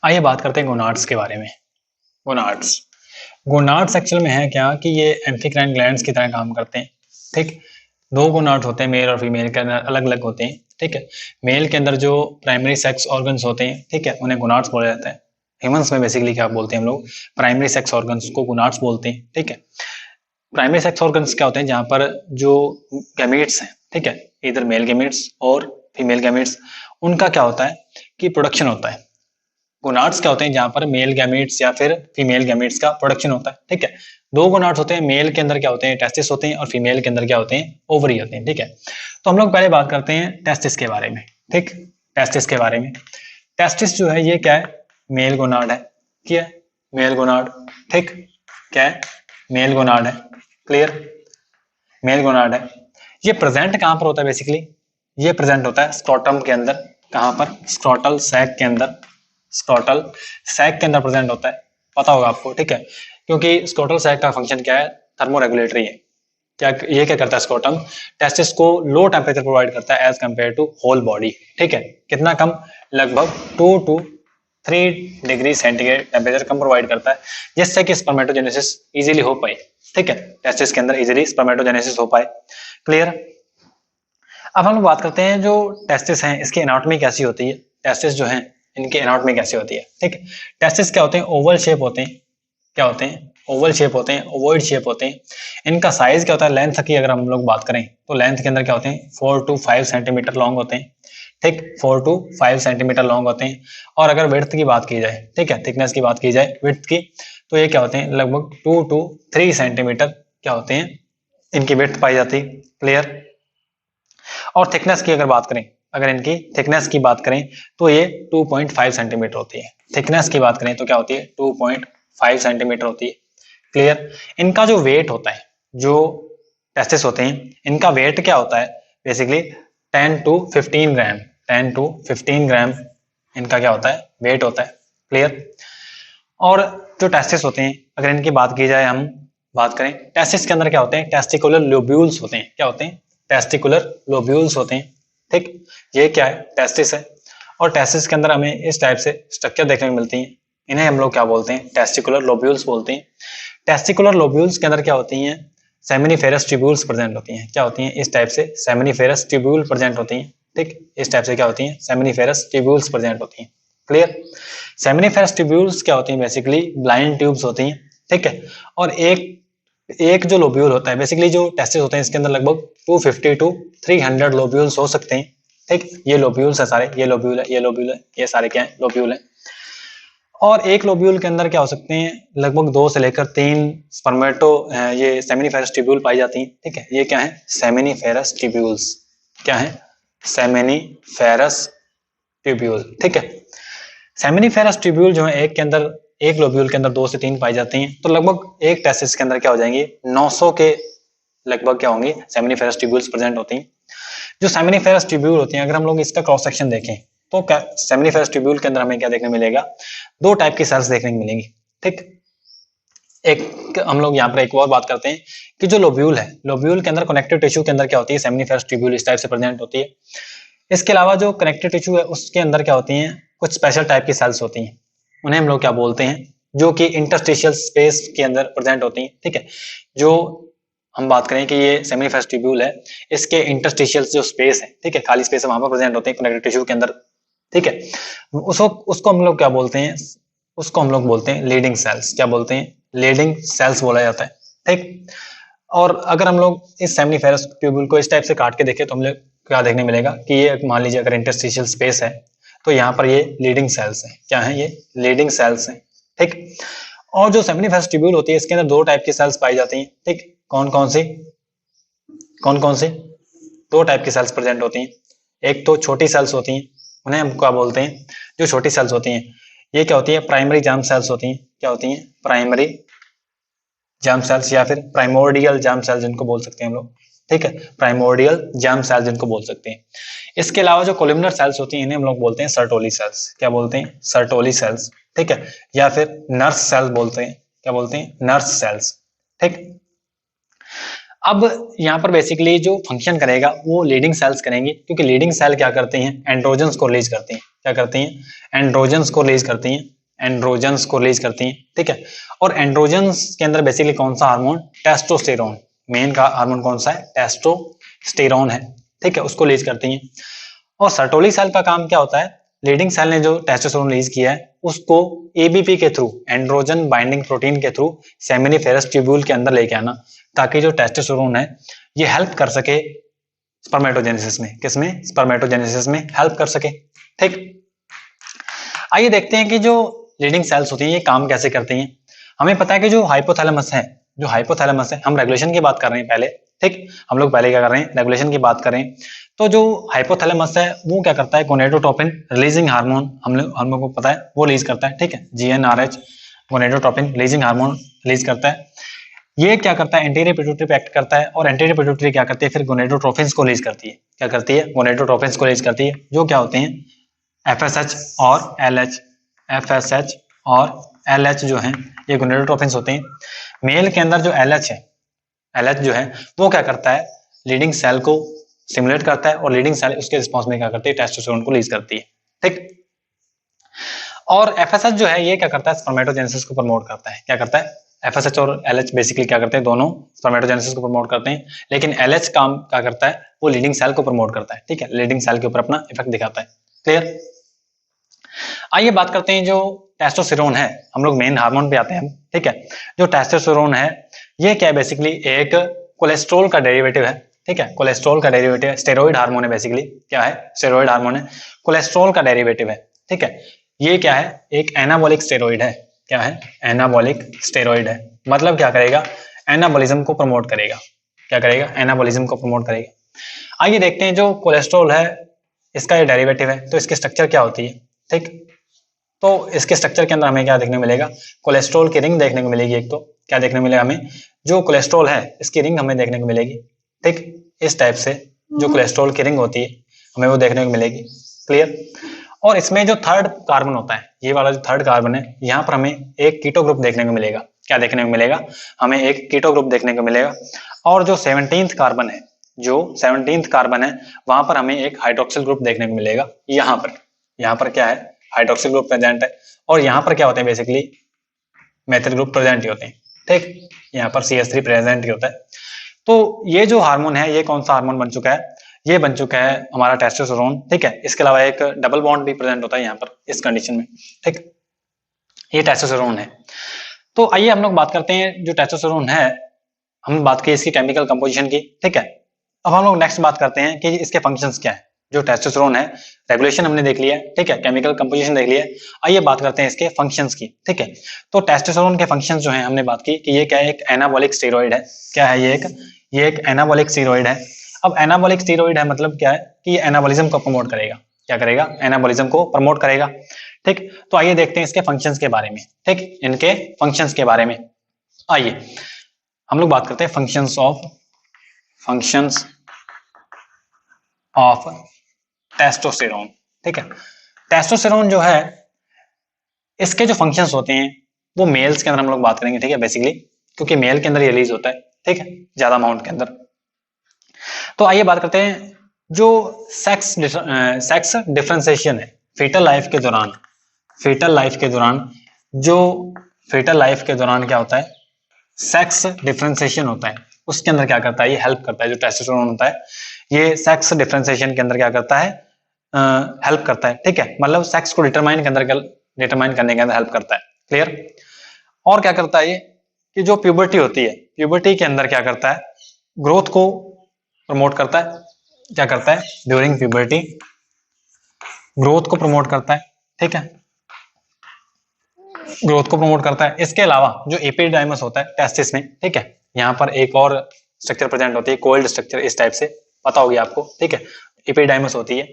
आइए बात करते हैं गोनाड्स के बारे में। गोनाड्स गोनाड्स एक्चुअल में है क्या कि ये एम्फिक्राइन ग्लैंड्स की तरह काम करते हैं। ठीक, दो गोनाड्स होते हैं, मेल और फीमेल के अंदर अलग अलग होते हैं। ठीक है, मेल के अंदर जो प्राइमरी सेक्स ऑर्गन्स होते हैं, ठीक है, उन्हें गोनाड्स बोला जाता है। ह्यूमंस में बेसिकली क्या बोलते हैं हम लोग, प्राइमरी सेक्स ऑर्गन्स को गोनाड्स बोलते हैं। ठीक है, प्राइमरी सेक्स ऑर्गन्स क्या होते हैं, जहां पर जो गैमेट्स हैं, ठीक है, इधर मेल गैमेट्स और फीमेल गैमेट्स, उनका क्या होता है कि प्रोडक्शन होता है। गोनाड्स क्या होते हैं, जहां पर मेल गैमेट्स या फिर फीमेल गैमेट्स का प्रोडक्शन होता है। ठीक है, दो गोनाड्स होते हैं, मेल के अंदर क्या होते हैं, टेस्टिस होते हैं, और फीमेल के अंदर क्या होते हैं, ओवरी होते हैं। ठीक है, तो हम लोग पहले बात करते हैं टेस्टिस के बारे में। ठीक, टेस्टिस के बारे में, टेस्टिस जो है ये क्या है, मेल गोनाड है। क्या है, मेल गोनाड। ठीक, क्या है, मेल गोनाड है। क्लियर, मेल गोनाड है। ये प्रेजेंट कहां पर होता है, बेसिकली ये प्रेजेंट होता है स्क्रोटम के अंदर। कहां पर, स्क्रोटल सैक के अंदर, स्क्रोटल सैक के अंदर प्रेजेंट होता है, पता होगा आपको। ठीक है, क्योंकि स्क्रोटल सैक का फंक्शन क्या है, थर्मोरेगुलेटरी है। क्या ये क्या करता है, स्क्रोटम टेस्टिस को लो टेम्परेचर प्रोवाइड करता है as compared to whole body. ठीक है, कितना कम, लगभग 2 to 3 डिग्री सेंटीग्रेड टेम्परेचर कम प्रोवाइड करता है, जिससे कि स्पर्मेटोजेनेसिस इजीली हो पाए। ठीक है, टेस्टिस के अंदर इजीली स्पर्मेटोजेनेसिस हो पाए। क्लियर। अब हम लोग बात करते हैं जो टेस्टिस हैं, इसकी एनाटॉमी कैसी होती है। टेस्टिस जो हैं, इनकी एनाटॉमी कैसी होती है। ठीक है, टेस्टिस क्या होते हैं, ओवल शेप होते हैं। क्या होते हैं, ओवल शेप होते हैं, ओवॉइड शेप होते हैं। इनका साइज क्या होता है, लेंथ की अगर हम लोग बात करें तो लेंथ के अंदर क्या होते हैं, 4 to 5 सेंटीमीटर लॉन्ग होते हैं। ठीक, 4 to 5 सेंटीमीटर लॉन्ग होते हैं। और अगर विड्थ की बात की जाए, ठीक है, थिकनेस की बात की जाए विड्थ की, तो ये क्या होते हैं, लगभग 2 to 3 सेंटीमीटर क्या होते हैं, इनकी विड्थ पाई जाती है। क्लियर। और थिकनेस की अगर बात करें, अगर इनकी थिकनेस की बात करें तो ये 2.5 सेंटीमीटर होती है। थिकनेस की बात करें तो क्या होती है, 2.5 सेंटीमीटर होती है। क्लियर। इनका जो वेट होता है, जो टेस्टिस होते हैं, इनका वेट क्या होता है, बेसिकली 10 to 15 ग्राम, 10 to 15 ग्राम इनका क्या होता है, वेट होता है। क्लियर। और जो टेस्टिस होते हैं, अगर इनकी बात की जाए, हम बात करें टेस्टिस के अंदर क्या होते हैं, टेस्टिकुलर लोब्यूल्स होते हैं। क्या होते हैं, टेस्टिकुलर लोब्यूल्स होते हैं। ठीक, ये क्या है, टेस्टिस है। और टेस्टिस के अंदर हमें इस टाइप से स्ट्रक्चर देखने को मिलती है, इन्हें हम लोग क्या बोलते हैं, टेस्टिकुलर लोब्यूल्स बोलते हैं। टेस्टिकुलर लोब्यूल्स के अंदर क्या होती हैं, सेमिनिफेरस ट्यूब्यूल्स प्रेजेंट होती हैं। क्या होती हैं, इस टाइप से सेमिनिफेरस ट्यूब्यूल प्रेजेंट होती हैं। ठीक, इस टाइप से क्या होती हैं, सेमिनिफेरस ट्यूब्यूल्स प्रेजेंट होती हैं। क्लियर। सेमिनिफेरस ट्यूब्यूल्स क्या होती हैं, बेसिकली ब्लाइंड ट्यूब्स होती हैं। ठीक है, और एक एक जो लोब्यूल होता है, बेसिकली जो टेस्टिस होते हैं, इसके अंदर लगभग 250 to 300 लोब्यूल्स हो सकते हैं। ठीक, ये लोब्यूल्स है सारे, ये लोब्यूल है, ये लोब्यूल है, ये सारे क्या है, लोब्यूल है। और एक लोब्यूल के अंदर क्या हो सकते हैं, लगभग 2 से लेकर 3 स्पर्मेटो ये सेमिनिफेरस ट्यूब्यूल पाई जाती हैं। ठीक है, ये क्या है, सेमिनिफेरस ट्यूब्यूल्स। क्या है, सेमिनिफेरस ट्यूब्यूल। ठीक है, सेमिनिफेरस ट्यूब्यूल जो है, एक के अंदर, एक लोब्यूल के अंदर 2 से 3 पाई जाती हैं, तो लगभग एक टेस्टिस के अंदर क्या हो जाएंगे, 900 के लगभग क्या होंगे, सेमिनिफेरस ट्यूब्यूल्स प्रेजेंट होती हैं। जो सेमिनिफेरस ट्यूब्यूल होती हैं, अगर हम लोग इसका क्रॉस सेक्शन देखें तो क्या सेमिनिफेरस ट्यूब्यूल के अंदर हमें क्या देखने मिलेगा, 2 टाइप की सेल्स देखने को मिलेंगी। ठीक, एक हम लोग यहाँ पर एक और बात करते हैं कि जो लोब्यूल है, लोब्यूल के अंदर कनेक्टिव टिश्यू के अंदर क्या होती है, सेमिनिफेरस ट्यूब्यूल इस टाइप से प्रेजेंट होती है। इसके अलावा जो कनेक्टिव टिश्यू है, उसके अंदर क्या होती हैं, कुछ स्पेशल टाइप की सेल्स होती हैं, उन्हें हम लोग क्या बोलते हैं, जो कि इंटरस्टिशियल स्पेस के अंदर प्रेजेंट होती हैं। ठीक है, जो हम बात करें कि ये सेमिनिफेरस ट्यूब्यूल है, इसके इंटरस्टिशियल जो स्पेस है, ठीक है, खाली स्पेस है, वहां पर प्रेजेंट होते हैं कनेक्टिव टिश्यू के अंदर। ठीक है, उसको हम लोग क्या बोलते हैं, उसको हम लोग बोलते हैं लीडिंग सेल्स। क्या बोलते हैं, लीडिंग सेल्स बोला जाता है। ठीक, और अगर हम लोग इस सेमिनिफेरस ट्यूब्यूल को इस टाइप से काट के देखें तो हम लोग क्या देखने मिलेगा कि ये मान लीजिए अगर इंटरस्टिशियल स्पेस है, तो यहाँ पर ये लीडिंग सेल्स हैं। क्या है, ये लीडिंग सेल्स हैं। ठीक, और जो सेमिनिफेरस ट्यूब्यूल होती है, इसके अंदर 2 टाइप की सेल्स पाई जाती हैं। ठीक, कौन कौन सी, कौन कौन सी, 2 टाइप की सेल्स प्रेजेंट होती हैं। एक तो छोटी सेल्स होती हैं, उन्हें हम क्या बोलते हैं, जो छोटी सेल्स होती हैं, ये क्या होती है, प्राइमरी जर्म सेल्स होती हैं। क्या होती हैं, प्राइमरी जर्म सेल्स, या फिर प्राइमोर्डियल जर्म सेल्स जिनको बोल सकते हैं हम लोग। ठीक है, प्राइमोर्डियल जर्म सेल्स जिनको बोल सकते हैं। इसके अलावा जो कोलिमिनर सेल्स होती हैं, इन्हें हम लोग बोलते हैं सर्टोली सेल्स। क्या बोलते हैं, सर्टोली सेल्स। ठीक है, या फिर नर्स सेल्स बोलते हैं। क्या बोलते हैं, नर्स सेल्स। ठीक, अब यहाँ पर बेसिकली जो फंक्शन करेगा वो लीडिंग सेल्स करेंगे, क्योंकि लीडिंग सेल क्या करते हैं, एंड्रोजन्स को रिलीज करते हैं। क्या करते हैं, एंड्रोजन्स को रिलीज करती हैं, एंड्रोजन्स को रिलीज करती हैं, ठीक है। और एंड्रोजन्स के अंदर बेसिकली कौन सा हार्मोन, टेस्टोस्टेरोन, मेन का हार्मोन कौन सा है, टेस्टोस्टेरोन है, ठीक है, उसको रिलीज करती हैं। और सर्टोली सेल का काम क्या होता है, लीडिंग सेल ने जो टेस्टोस्टेरोन रिलीज किया है उसको एबीपी के थ्रू, एंड्रोजन बाइंडिंग प्रोटीन के थ्रू सेमिनिफेरस ट्यूब्यूल के अंदर लेके आना, ताकि जो टेस्टोस्टेरोन है ये हेल्प कर सके स्पर्मेटोजेनेसिस में, किसमें, स्पर्मेटोजेनेसिस में हेल्प कर सके, ठीक। आइए देखते हैं कि जो लीडिंग सेल्स होती हैं ये काम कैसे करती हैं। हमें पता है कि जो हाइपोथैलेमस है, जो हाइपोथैलेमस है, हम रेगुलेशन की बात कर रहे हैं पहले, ठीक। हम लोग पहले क्या कर रहे हैं, रेगुलेशन की बात करें तो जो हाइपोथैलेमस है वो क्या करता है, गोनेडोट्रोपिन रिलीजिंग हार्मोन हम लोग को पता है वो रिलीज करता है, ठीक है, GnRH gonadotropin releasing hormone release करता है। ये क्या करता है, एंटीरियर पिट्यूटरी पे एक्ट करता है, और एंटीरियर पिट्यूटरी क्या करती है, फिर गोनेडोट्रोफिन्स को रिलीज करती है। क्या करती है, गोनेडोट्रोफिन्स को रिलीज करती है, जो क्या होते हैं, एफएसएच और एलएच, एफएसएच और एलएच जो हैं ये गोनेडोट्रोफिन्स होते हैं। मेल के अंदर जो एलएच है, एलएच जो है वो क्या करता है, लीडिंग सेल को स्टिमुलेट करता है, और लीडिंग सेल उसके रिस्पॉन्स में क्या करती है, टेस्टोस्टेरोन को रिलीज करती है, ठीक। और एफएसएच जो है ये क्या करता है, स्पर्मेटोजेनेसिस को प्रमोट करता है। क्या करता है, एफएसएच और एलएच बेसिकली क्या करते हैं, दोनों स्पर्मेटोजेनेसिस को प्रमोट करते हैं, लेकिन एलएच काम क्या करता है, वो लीडिंग सेल को प्रमोट करता है, ठीक है, लीडिंग सेल के ऊपर अपना इफेक्ट दिखाता है। क्लियर। आइए बात करते हैं जो टेस्टोस्टेरोन है, हम लोग मेन हार्मोन पे आते हैं, ठीक है। जो टेस्टोस्टेरोन है ये क्या है, बेसिकली एक कोलेस्ट्रॉल का डेरिवेटिव है, ठीक है, कोलेस्ट्रॉल का डेरिवेटिव है, स्टेरॉइड हार्मोन है, बेसिकली क्या है, स्टेरॉइड हार्मोन है, कोलेस्ट्रॉल का डेरिवेटिव है, ठीक है। ये क्या है, एक एनाबॉलिक स्टेरॉइड है। क्या है, एनाबॉलिक स्टेरॉइड है, मतलब क्या करेगा, एनाबॉलिज्म को प्रमोट करेगा। क्या करेगा, एनाबॉलिज्म को प्रमोट करेगा। आइए देखते हैं जो कोलेस्ट्रॉल है इसका ये डेरिवेटिव है, तो इसकी स्ट्रक्चर क्या होती है, ठीक। तो इसके स्ट्रक्चर के अंदर हमें क्या देखने को मिलेगा, कोलेस्ट्रॉल की रिंग देखने को मिलेगी। एक तो क्या देखने को मिलेगा हमें, जो कोलेस्ट्रॉल है इसकी रिंग हमें देखने को मिलेगी, ठीक, इस टाइप से जो कोलेस्ट्रॉल की रिंग होती है हमें वो देखने को मिलेगी। क्लियर। और इसमें जो थर्ड कार्बन होता है, ये वाला जो थर्ड कार्बन है, यहाँ पर हमें एक कीटो ग्रुप देखने को मिलेगा। क्या देखने को मिलेगा, हमें एक कीटो ग्रुप देखने को मिलेगा। और जो 17th कार्बन है, जो 17th कार्बन है वहां पर हमें एक हाइड्रोक्सिल ग्रुप देखने को मिलेगा। यहाँ पर क्या है, हाइड्रोक्सिल ग्रुप प्रेजेंट है, और यहाँ पर क्या होते हैं, बेसिकली मेथिल ग्रुप प्रेजेंट ही होते हैं, ठीक। यहाँ पर CH3 प्रेजेंट ही होता है। तो ये जो हार्मोन है ये कौन सा हार्मोन बन चुका है, ये बन चुका है हमारा टेस्टोस्टेरोन, ठीक है। इसके अलावा एक डबल बॉन्ड भी प्रेजेंट होता है यहाँ पर इस कंडीशन में, ठीक। ये टेस्टोस्टेरोन है। तो आइए हम लोग बात करते हैं जो टेस्टोस्टेरोन है, हम बात की इसकी केमिकल कंपोजिशन की, ठीक है। अब हम लोग नेक्स्ट बात करते हैं कि इसके फंक्शंस क्या है। जो टेस्टोस्टेरोन है, रेगुलेशन हमने देख लिया, ठीक है, केमिकल कंपोजिशन देख लिया। आइए बात करते हैं इसके फंक्शंस की, ठीक है। तो टेस्टोस्टेरोन के फंक्शंस जो हैं हमने बात की कि ये क्या है, एक एनाबॉलिक स्टेरॉइड है। क्या है, ये एक एनाबॉलिक स्टेरॉइड है। अब एनाबॉलिक स्टेरॉइड है मतलब क्या है कि ये एनाबॉलिज्म को प्रमोट करेगा। क्या करेगा, एनाबॉलिज्म को प्रमोट करेगा, ठीक। तो आइए देखते हैं इसके फंक्शंस के बारे में, ठीक, इनके फंक्शंस के बारे में। आइए हम लोग बात करते हैं फंक्शंस ऑफ टेस्टोस्टेरोन, ठीक है। टेस्टोस्टेरोन जो है इसके जो फंक्शंस होते हैं वो मेल्स के अंदर हम लोग बात करेंगे, ठीक है, बेसिकली क्योंकि मेल के अंदर ये रिलीज होता है, ठीक है, ज्यादा अमाउंट के अंदर। तो आइए बात करते हैं जो सेक्स डिफरेंशिएशन है फीटल लाइफ के दौरान, जो फीटल लाइफ के दौरान क्या होता है, सेक्स डिफरेंशिएशन होता है, उसके अंदर क्या करता है, ये हेल्प करता है। जो टेस्टोस्टेरोन होता है ये सेक्स डिफरेंशिएशन के अंदर क्या करता है, हेल्प करता है, ठीक है, मतलब सेक्स को डिटरमाइन करने के अंदर हेल्प करता है। क्लियर। और क्या करता है ये कि जो प्यूबर्टी होती है, प्यूबर्टी के अंदर क्या करता है, ग्रोथ को प्रमोट करता है। क्या करता है, ड्यूरिंग प्यूबर्टी ग्रोथ को प्रमोट करता है, ठीक है, ग्रोथ को प्रमोट करता है। इसके अलावा जो एपिडाइमस होता है टेस्टिस में, ठीक है, यहाँ पर एक और स्ट्रक्चर प्रेजेंट होती है, कोल्ड स्ट्रक्चर, इस टाइप से पता होगी आपको, ठीक है, एपिडाइमस होती है।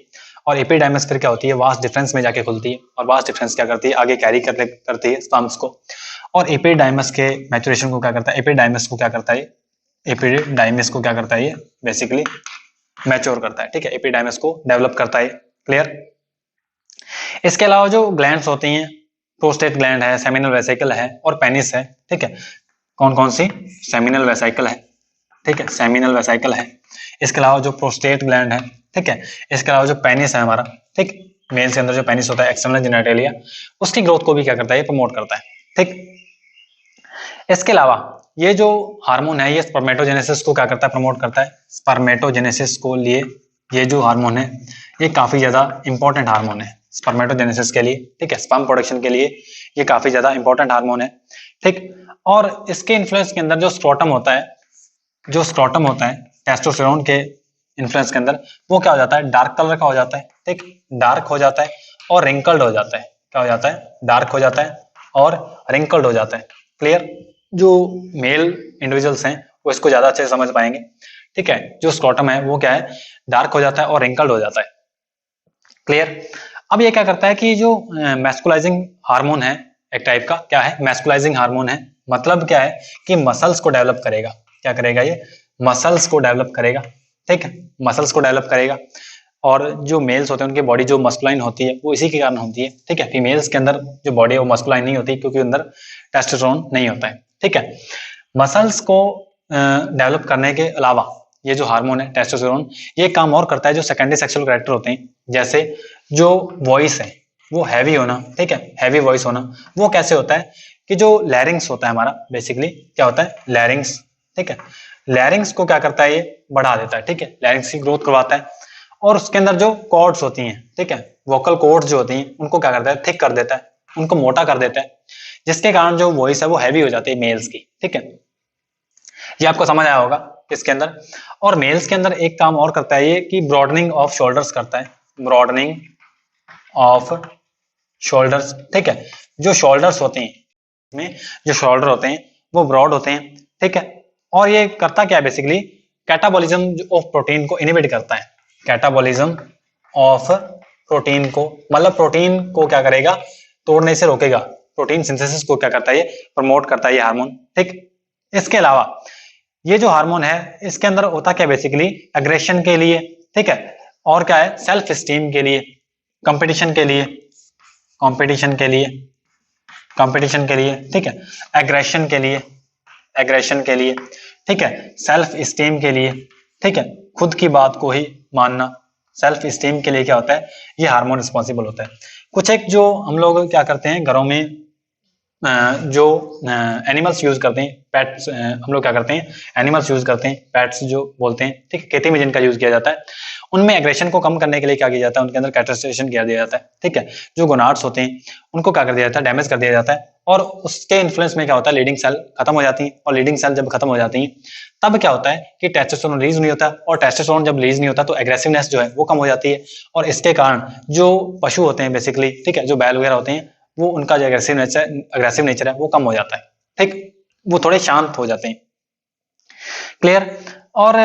और एपिडाइमस फिर क्या होती है, वास्ट डिफरेंस में जाके खुलती है, और वास्ट डिफरेंस क्या करती है, आगे कैरी करती है स्पर्म्स को। और एपिडाइमस के मैचुरेशन को क्या करता है, एपिडाइमस को क्या करता है, एपिडाइमस को क्या करता है, ये बेसिकली मैच्योर करता है, ठीक है, एपिडाइमस को डेवलप करता है। क्लियर। इसके अलावा जो ग्लैंड्स होती हैं, प्रोस्टेट ग्लैंड है, सेमिनल वेसिकल है और पेनिस है, ठीक है। कौन कौन सी, सेमिनल वेसिकल है, ठीक है, सेमिनल वेसिकल है, इसके अलावा जो प्रोस्टेट ग्लैंड है, ठीक है, इसके अलावा जो पेनिस है हमारा, ठीक, मेल्स के अंदर जो पेनिस होता है एक्सटर्नल जेनिटलिया, उसकी ग्रोथ को भी क्या करता है, ये प्रमोट करता है, ठीक। इसके अलावा ये जो हार्मोन है ये स्पर्मेटोजेनेसिस को क्या करता है, प्रमोट करता है। स्पर्मेटोजेनेसिस को लिए ये जो हार्मोन है ये काफी ज्यादा इंपॉर्टेंट हार्मोन है स्पर्मेटोजेनेसिस के लिए, ठीक है, स्पर्म प्रोडक्शन के लिए ये काफी ज्यादा इंपॉर्टेंट हार्मोन है, ठीक। और इसके इन्फ्लुएंस के अंदर जो स्क्रोटम होता है, जो स्क्रोटम होता है टेस्टोस्टेरोन के इन्फ्लुएंस के अंदर वो क्या हो जाता है, डार्क कलर का हो जाता है, ठीक, डार्क हो जाता है और रिंकल्ड हो जाता है। क्या हो जाता है, डार्क हो जाता है और रिंकल्ड हो जाता है। क्लियर, जो मेल इंडिविजुअल्स हैं वो इसको ज्यादा अच्छे से समझ पाएंगे, ठीक है। जो स्क्रोटम है वो क्या है, डार्क हो जाता है और रिंकल्ड हो जाता है। क्लियर। अब ये क्या करता है कि जो मैस्कुलाइजिंग हार्मोन है एक टाइप का, क्या है, मैस्कुलाइजिंग हार्मोन है, मतलब क्या है कि मसल्स को डेवलप करेगा। क्या करेगा, ये मसल्स को डेवलप करेगा, ठीक है, मसल्स को डेवलप करेगा। और जो मेल्स होते हैं उनकी बॉडी जो मस्कुलाइन होती है वो इसी के कारण होती है, ठीक है। फीमेल्स के अंदर जो बॉडी है वो मस्कुलाइन नहीं होती क्योंकि अंदर टेस्टोस्टेरोन नहीं होता है, ठीक है। मसल्स को डेवलप करने के अलावा ये जो हार्मोन है टेस्टोस्टेरोन ये काम और करता है जो सेकेंडरी सेक्सुअल कैरेक्टर होते हैं, जैसे जो वॉइस है वो हैवी होना, ठीक है, हैवी वॉइस होना। वो कैसे होता है कि जो लैरिंग्स होता है हमारा, बेसिकली क्या होता है, लैरिंग्स, ठीक है, लैरिंग्स को क्या करता है, ये बढ़ा देता है, ठीक है, लैरिंग्स की ग्रोथ करवाता है। और उसके अंदर जो कॉर्ड्स होती हैं, ठीक है, वोकल कॉर्ड्स जो होती हैं उनको क्या करता है, थिक कर देता है, उनको मोटा कर देता है, जिसके कारण जो वॉइस है वो हैवी हो जाती है मेल्स की, ठीक है। ये आपको समझ आया होगा इसके अंदर। और मेल्स के अंदर एक काम और करता है ये कि ब्रॉडनिंग ऑफ शोल्डर्स करता है, ब्रॉडनिंग ऑफ शोल्डर्स, ठीक है। जो शोल्डर्स होते हैं में जो शोल्डर होते हैं वो ब्रॉड होते हैं, ठीक है। और ये करता क्या है, बेसिकली कैटाबॉलिज्म ऑफ प्रोटीन को इनहिबिट करता है। कैटाबॉलिज्म ऑफ प्रोटीन को, मतलब प्रोटीन को क्या करेगा, तोड़ने से रोकेगा। प्रोटीन सिंथेसिस को क्या करता है, ये प्रमोट करता है ये हार्मोन, ठीक। इसके अलावा ये जो हार्मोन है इसके अंदर होता क्या, बेसिकली एग्रेशन के लिए, ठीक है, और क्या है, सेल्फ स्टीम के लिए, कंपटीशन के लिए, कंपटीशन के लिए, कंपटीशन के लिए, ठीक है, एग्रेशन के लिए, एग्रेशन के लिए, ठीक है, सेल्फ स्टीम के लिए, ठीक है, खुद की बात को ही मानना, सेल्फ स्टीम के लिए क्या होता है, ये हार्मोन रिस्पॉन्सिबल होता है। कुछ एक जो हम लोग क्या करते हैं घरों में जो एनिमल्स यूज करते हैं, पेट्स, हम लोग क्या करते हैं, एनिमल्स यूज करते हैं, पेट्स जो बोलते हैं, ठीक है, खेती में जिनका यूज किया जाता है, उनमें एग्रेशन को कम करने के लिए क्या किया जाता है, उनके अंदर कैस्ट्रेशन किया दिया जाता है, ठीक है। जो गोनाड्स होते हैं उनको क्या कर दिया जाता है, डैमेज कर दिया जाता है, और उसके इन्फ्लुएंस में क्या होता है, लीडिंग सेल खत्म हो जाती है, और लीडिंग सेल जब खत्म हो जाती है तब क्या होता है कि टेस्टोस्टेरोन रिलीज नहीं होता, और टेस्टोस्टेरोन जब रिलीज नहीं होता तो एग्रेसिवनेस जो है वो कम हो जाती है, और इसके कारण जो पशु होते हैं बेसिकली, ठीक है, जो बैल वगैरह होते हैं वो उनका जो एग्रेसिव नेचर है वो कम हो जाता है, ठीक, वो थोड़े शांत हो जाते हैं। क्लियर। और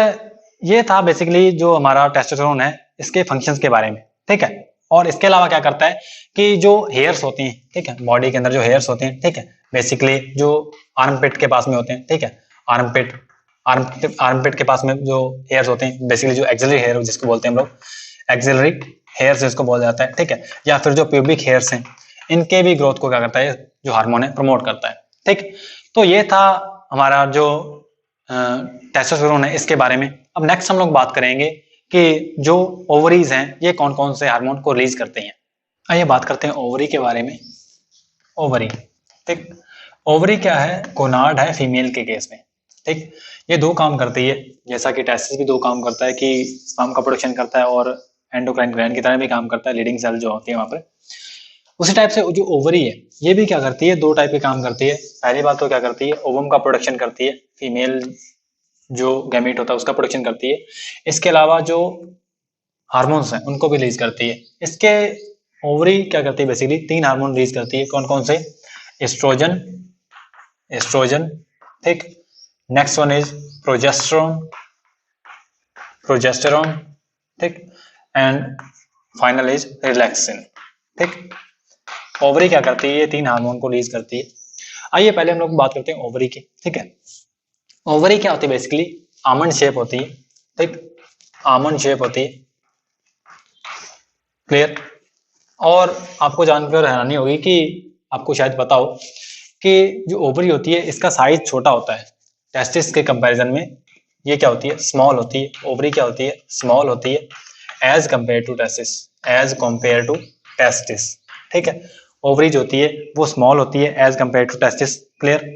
ये था बेसिकली जो हमारा टेस्टोस्टेरोन है इसके फंक्शंस के बारे में, ठीक है। और इसके अलावा क्या करता है कि जो हेयर्स होती हैं, ठीक है, बॉडी के अंदर जो हेयर्स होते हैं, ठीक है, बेसिकली जो आर्मपिट के पास में होते हैं, ठीक है, आर्मपिट के पास में जो हेयर्स होते हैं, बेसिकली जो एक्सिलरी हेयर जिसको बोलते हैं हम लोग, एक्सिलरी हेयर्स जिसको बोला जाता है, ठीक है, या फिर जो प्यूबिक हेयर्स हैं इनके भी ग्रोथ को क्या करता है, जो हार्मोन है प्रमोट करता है, ठीक। तो ये था हमारा जो टेस्टोस्टेरोन है इसके बारे में। अब नेक्स्ट हम लोग बात करेंगे कि जो ओवरीज हैं ये कौन कौन से हार्मोन को रिलीज करते हैं। आइए बात करते हैं ओवरी के बारे में। ओवरी, ठीक, ओवरी क्या है, गोनाड है फीमेल के केस में, ठीक। ये दो काम करती है, जैसा कि टेस्टिस भी दो काम करता है कि स्पर्म का प्रोडक्शन करता है और एंडोक्राइन ग्लैंड की तरह भी काम करता है, लीडिंग सेल जो होती है वहां पर। उसी टाइप से जो ओवरी है ये भी क्या करती है, दो टाइप के काम करती है। पहली बात तो क्या करती है, ओवम का प्रोडक्शन करती है, फीमेल जो गैमेट होता है उसका प्रोडक्शन करती है। इसके अलावा जो हार्मोन्स हैं उनको भी रिलीज करती है। इसके ओवरी क्या करती है, बेसिकली तीन हार्मोन रिलीज करती है। कौन कौन से, एस्ट्रोजन, एस्ट्रोजन, ठीक, next one is progesterone, progesterone, ठीक, एंड फाइनल इज रिलैक्सिन, ठीक। ओवरी क्या करती है, ये तीन हार्मोन को रिलीज करती है। आइए पहले हम लोग बात करते हैं ओवरी की, ठीक है। ओवरी क्या होती है, बेसिकली आमंड शेप होती है, ठीक, आमंड शेप होती है। क्लियर। और आपको जानकर हैरानी होगी कि आपको शायद पता हो कि जो ओवरी होती है इसका साइज छोटा होता है टेस्टिस के कंपैरिजन में, ये क्या होती है, स्मॉल होती है। ओवरी क्या होती है, स्मॉल होती है as compared to testis, as compared to testis. ठीक है, ओवरी जो होती है वो स्मॉल होती है as compared to testis. Clear.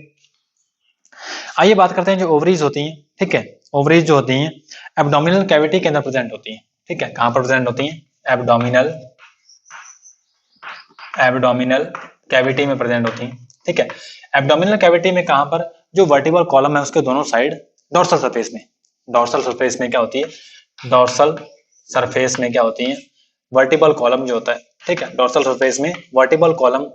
आइए बात करते हैं जो ओवरीज होती हैं। ठीक है, ओवरीज जो होती हैं एब्डोमिनल कैविटी के अंदर प्रेजेंट होती हैं। ठीक है, कहां पर प्रेजेंट होती हैं, एब्डोमिनल, एब्डोमिनल कैविटी में प्रेजेंट होती हैं। ठीक है, एब्डोमिनल कैविटी में कहां पर, जो वर्टिबल कॉलम है उसके दोनों साइड डोर्सल सरफेस में, डोर्सल सरफेस में क्या होती है, डोर्सल सरफेस में क्या होती है, वर्टिबल कॉलम जो होता है। ठीक है, डोर्सल सरफेस में वर्टिबल कॉलम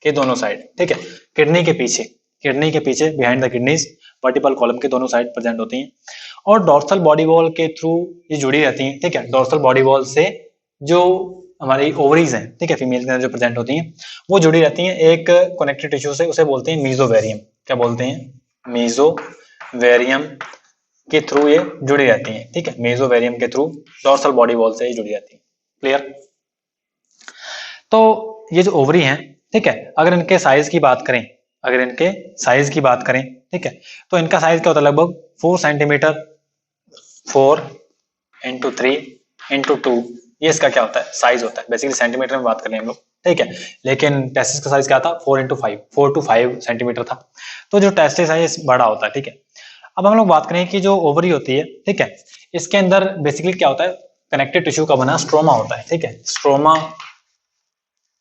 के दोनों साइड। ठीक है, किडनी के पीछे, किडनी के पीछे behind the kidneys vertebral column के दोनों साइड प्रेजेंट होती हैं और डोर्सल बॉडी वॉल के थ्रू ये जुड़ी रहती हैं। ठीक है, डोर्सल बॉडी वॉल से जो हमारी ओवरीज हैं, ठीक है, फीमेल के अंदर जो प्रेजेंट होती हैं वो जुड़ी रहती हैं एक कनेक्टिव टिश्यू से, उसे बोलते हैं मीजोवेरियम। क्या बोलते हैं, मीजोवेरियम के थ्रू ये जुड़ी रहती हैं। ठीक है, मीजोवेरियम के थ्रू डोर्सल बॉडी वॉल से ये जुड़ी रहती है। क्लियर। तो ये जो ओवरी हैं, ठीक है, अगर इनके साइज की बात करें, अगर इनके साइज की बात करें, ठीक है, तो इनका साइज क्या होता है, लगभग 4 सेंटीमीटर, 4 इंटू 3 इंटू 2, ये इसका क्या होता है, साइज होता है। बेसिकली सेंटीमीटर में बात करें हम लोग। ठीक है, लेकिन टेस्टिस का साइज क्या था, 4 इंटू 5, 4 टू 5 सेंटीमीटर था। तो जो टेस्टिस है ये बड़ा होता है। ठीक है, अब हम लोग बात करें कि जो ओवरी होती है, ठीक है, इसके अंदर बेसिकली क्या होता है, कनेक्टिव टिश्यू का बना स्ट्रोमा होता है। ठीक है, स्ट्रोमा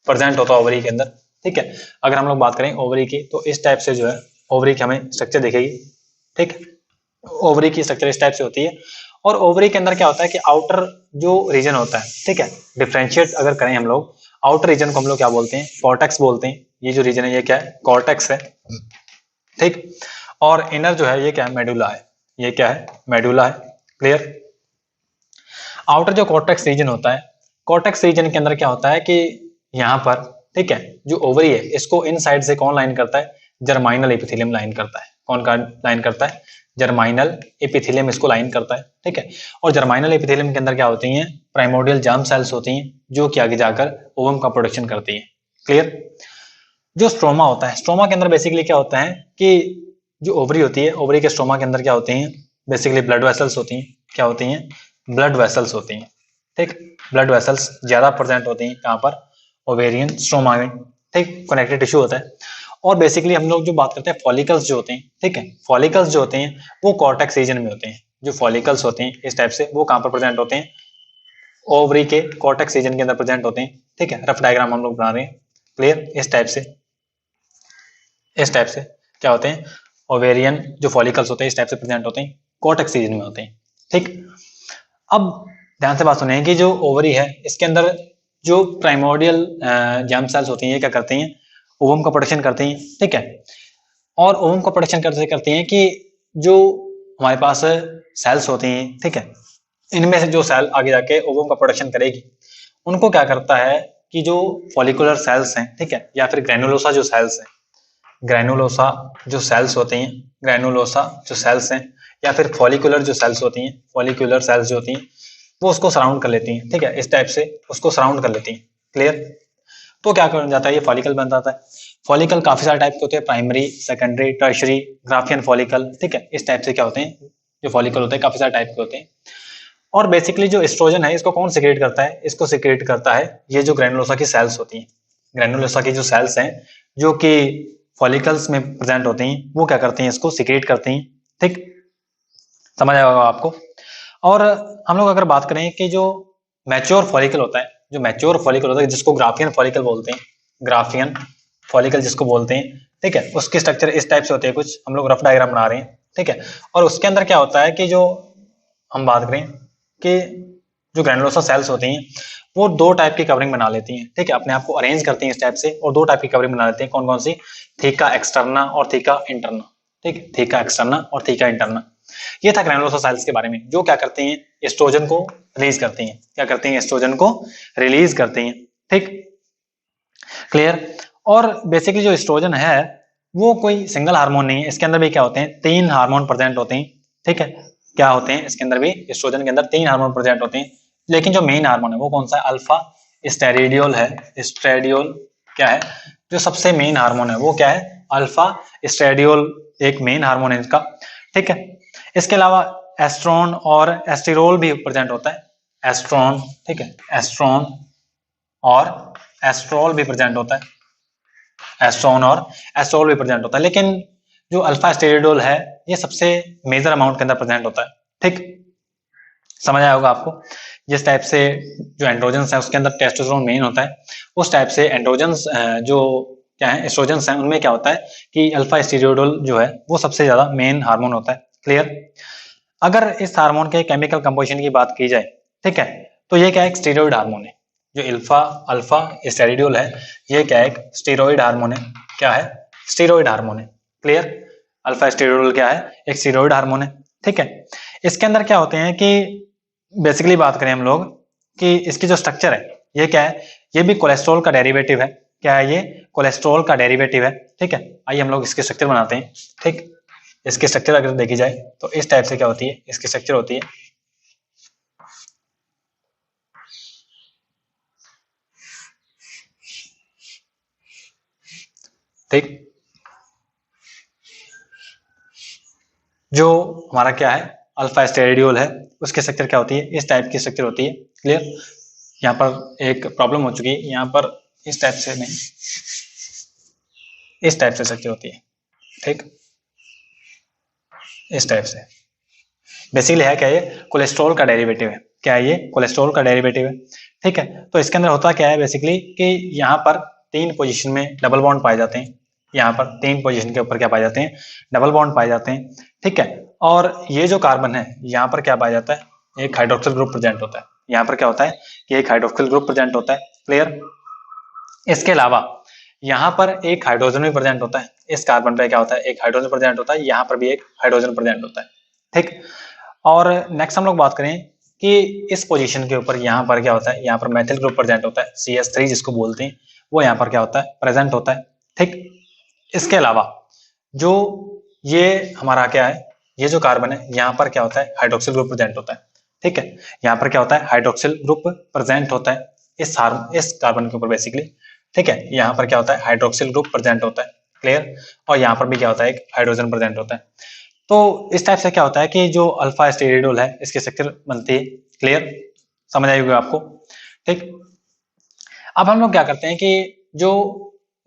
प्रेजेंट होता है ओवरी के अंदर। ठीक है, अगर हम लोग बात करें ओवरी की तो इस टाइप से जो है ओवरी की हमें स्ट्रक्चर दिखेगी। ठीक, ओवरी की स्ट्रक्चर इस टाइप से होती है और ओवरी के अंदर क्या होता है कि आउटर जो रीजन होता है, ठीक है, डिफरेंशिएट अगर करें हम लोग, आउटर रीजन को हम लोग क्या बोलते हैं, कॉर्टेक्स बोलते हैं। ये जो रीजन है ये क्या है, कॉर्टेक्स है। ठीक, और इनर जो है ये क्या है, मेडुला है। ये क्या है, मेडुला है। क्लियर। आउटर जो कॉर्टेक्स रीजन होता है, कॉर्टेक्स रीजन के अंदर क्या होता है कि यहाँ पर, ठीक है, जो ओवरी है इसको इन साइड से कौन लाइन करता है, जर्माइनल एपिथेलियम लाइन करता है। कौन का लाइन करता है, जर्माइनल एपिथेलियम इसको लाइन करता है। ठीक है, और जर्माइनल एपिथेलियम के अंदर क्या होती हैं, प्राइमोर्डियल जर्म सेल्स होती हैं जो कि आगे जाकर ओवम का प्रोडक्शन करती हैं। क्लियर। जो स्ट्रोमा होता है, स्ट्रोमा के अंदर बेसिकली क्या होता है कि जो ओवरी होती है, ओवरी के स्ट्रोमा के अंदर क्या होती हैं, बेसिकली ब्लड वेसल्स होती हैं। क्या होती हैं, ब्लड वेसल्स होती हैं। ठीक, ब्लड वेसल्स ज्यादा प्रेजेंट होती हैं कहां पर, ओवेरियन स्ट्रोमा में। ठीक, कनेक्टिव टिश्यू होता है और बेसिकली हम लोग जो बात करते हैं फॉलिकल्स जो होते हैं, ठीक है, फॉलिकल्स जो होते हैं वो कॉर्टेक्स रीजन में होते हैं। जो फॉलिकल्स होते हैं इस टाइप से वो कहां पर प्रेजेंट होते हैं, ओवरी के कॉर्टेक्स रीजन के अंदर प्रेजेंट होते हैं। ठीक है, रफ डायग्राम हम लोग बना रहे हैं। क्लियर। इस टाइप से, इस टाइप से क्या होते हैं, ओवेरियन जो फॉलिकल्स होते हैं इस टाइप से प्रेजेंट होते हैं, कॉर्टेक्स रीजन में होते हैं। ठीक, अब ध्यान से बात सुनिए कि जो ओवरी है इसके अंदर जो प्राइमोर्डियल जर्म सेल्स होती हैं ये क्या करती हैं, ओवम का प्रोडक्शन करती हैं। ठीक है, और ओवम का प्रोडक्शन करते करती हैं कि जो हमारे पास सेल्स होती हैं, ठीक है, इनमें से जो सेल आगे जाके ओवम का प्रोडक्शन करेगी उनको क्या करता है कि जो फॉलिकुलर सेल्स हैं, ठीक है, या फिर ग्रेनुलोसा जो सेल्स हैं, ग्रेनुलोसा जो सेल्स होती हैं, ग्रेनुलोसा जो सेल्स हैं या फिर फॉलिकुलर जो सेल्स होती हैं, फॉलिकुलर सेल्स जो होती हैं वो उसको सराउंड कर लेती हैं। ठीक है, इस टाइप से उसको सराउंड कर लेती हैं। क्लियर। तो क्या कर जाता है, ये फॉलिकल बन जाता है। फॉलिकल काफी सारे टाइप के होते हैं, primary, secondary, tertiary, Graafian follicle. ठीक है, इस टाइप से क्या होते हैं, जो फॉलिकल होते हैं काफी सारे टाइप के होते हैं। और बेसिकली जो एस्ट्रोजन है इसको कौन सिक्रेट करता है, इसको सिक्रेट करता है ये जो ग्रेनुलोसा की सेल्स होती हैं। ग्रेनुलोसा की जो सेल्स हैं जो कि फॉलिकल्स में प्रेजेंट होती हैं वो क्या करती हैं, इसको सिक्रेट करती हैं। ठीक, समझ आएगा आपको। और हम लोग अगर बात करें कि जो मैच्योर फॉलिकल होता है, जो मैच्योर फॉलिकल होता है जिसको ग्राफियन फॉलिकल बोलते हैं, ग्राफियन फॉलिकल जिसको बोलते हैं, ठीक है, उसके स्ट्रक्चर इस टाइप से होते हैं कुछ, हम लोग रफ डायग्राम बना रहे हैं। ठीक है, और उसके अंदर क्या होता है कि जो हम बात करें कि जो ग्रेनुलोसा सेल्स होती हैं वो दो टाइप की कवरिंग बना लेती हैं। ठीक है, अपने आप को अरेंज करती हैं इस टाइप से और दो टाइप की कवरिंग बना लेती हैं। कौन कौन सी, थीका एक्सटर्ना और थीका इंटरना। ठीक, थीका एक्सटर्ना और थीका इंटरना। ये था ग्रेनुलोसा सेल्स के बारे में, जो क्या करती हैं, एस्ट्रोजन को रिलीज करती हैं। क्या करती हैं, एस्ट्रोजन को रिलीज करती हैं। ठीक, क्लियर। और बेसिकली जो एस्ट्रोजन है वो कोई सिंगल हार्मोन नहीं है, इसके अंदर भी क्या होते हैं, 3 हार्मोन प्रेजेंट होते हैं। ठीक है, क्या होते हैं, इसके अंदर भी एस्ट्रोजन के अंदर 3 हार्मोन प्रेजेंट होते हैं। लेकिन जो मेन हार्मोन है वो कौन सा है, अल्फा स्टेरिडियोल है। स्टेरिडियोल क्या है, जो सबसे मेन हार्मोन है वो क्या है, अल्फा स्टेरिडियोल एक मेन हार्मोन है इसका। ठीक है, इसके अलावा एस्ट्रॉन और एस्टिरोल भी प्रेजेंट होता है, एस्ट्रॉन, ठीक है, एस्ट्रॉन और एस्ट्रोल भी प्रेजेंट होता है, एस्ट्रॉन और एस्ट्रोल भी प्रेजेंट होता है, लेकिन जो अल्फा स्टेरिडोल है ये सबसे मेजर अमाउंट के अंदर प्रेजेंट होता है, ठीक, समझ आया होगा आपको। जिस टाइप से जो एंड्रोजन्स है उसके अंदर टेस्टोस्टेरोन मेन होता है, उस टाइप से एंड्रोजन्स जो क्या है एस्ट्रोजन्स हैं उनमें क्या होता है कि अल्फा स्टेरिडोल जो है वो सबसे ज्यादा मेन हार्मोन होता है, क्लियर। अगर इस हार्मोन के केमिकल कंपोजिशन की बात की जाए, ठीक है, तो ये क्या है, एक स्टेरॉइड हार्मोन है। जो अल्फा अल्फा स्टेरिडोल है ये क्या है, एक स्टेरॉइड हार्मोन है, क्या है, स्टेरॉइड हार्मोन है, क्लियर। अल्फा स्टेरॉइड क्या है, एक स्टेरॉइड हार्मोन है, ठीक है। इसके अंदर क्या होते हैं कि बेसिकली बात करें हम लोग कि इसकी जो स्ट्रक्चर है ये क्या है, ये भी कोलेस्ट्रॉल का डेरिवेटिव है, क्या है ये, कोलेस्ट्रॉल का डेरिवेटिव है, ठीक है। आइए हम लोग इसके स्ट्रक्चर बनाते हैं, ठीक। इसकी स्ट्रक्चर अगर देखी जाए तो इस टाइप से क्या होती है, इसकी स्ट्रक्चर होती है, ठीक। जो हमारा क्या है अल्फा स्टेरिडोल है उसकी स्ट्रक्चर क्या होती है, इस टाइप की स्ट्रक्चर होती है, क्लियर। यहाँ पर एक प्रॉब्लम हो चुकी है, यहाँ पर इस टाइप से नहीं, इस टाइप से स्ट्रक्चर होती है, ठीक, इस टाइप से। बेसिकली है क्या, ये कोलेस्ट्रॉल का डेरिवेटिव है, क्या है ये, कोलेस्ट्रॉल का डेरिवेटिव है, ठीक है। तो इसके अंदर होता क्या है बेसिकली कि यहाँ पर 3 पोजीशन में डबल बॉन्ड पाए जाते हैं, यहाँ पर 3 पोजीशन के ऊपर क्या पाए जाते हैं, डबल बॉन्ड पाए जाते हैं, ठीक है। और ये जो कार्बन है यहाँ पर क्या पाया जाता है, एक हाइड्रोक्सिल ग्रुप प्रेजेंट होता है, यहाँ पर क्या होता है कि एक हाइड्रोक्सिल ग्रुप प्रेजेंट होता है, क्लियर। इसके अलावा यहाँ पर एक हाइड्रोजन भी प्रेजेंट होता है, इस कार्बन पे क्या होता है, एक हाइड्रोजन प्रेजेंट होता है, यहाँ पर भी एक हाइड्रोजन प्रेजेंट होता है, ठीक। और नेक्स्ट हम लोग बात करें कि इस पोजीशन के ऊपर यहाँ पर क्या होता है, यहाँ पर मैथिल ग्रुप प्रेजेंट होता है, CH3 जिसको बोलते हैं, वो यहाँ पर क्या होता है, प्रेजेंट होता है, ठीक। इसके अलावा जो ये हमारा क्या है, ये जो कार्बन है यहाँ पर क्या होता है, हाइड्रोक्सिल ग्रुप प्रेजेंट होता है, ठीक है। यहाँ पर क्या होता है, हाइड्रोक्सिल ग्रुप प्रेजेंट होता है इस कार्बन के ऊपर बेसिकली, ठीक है। यहाँ पर क्या होता है, हाइड्रोक्सिल ग्रुप प्रेजेंट होता है, क्लियर। और यहाँ पर भी क्या होता है, एक हाइड्रोजन प्रेजेंट होता है। तो इस टाइप से क्या होता है कि जो अल्फा स्टेरिडोल है इसकी स्ट्रक्चर बनती है, क्लियर, समझ आई होगी आपको, ठीक। अब हम लोग क्या करते हैं कि जो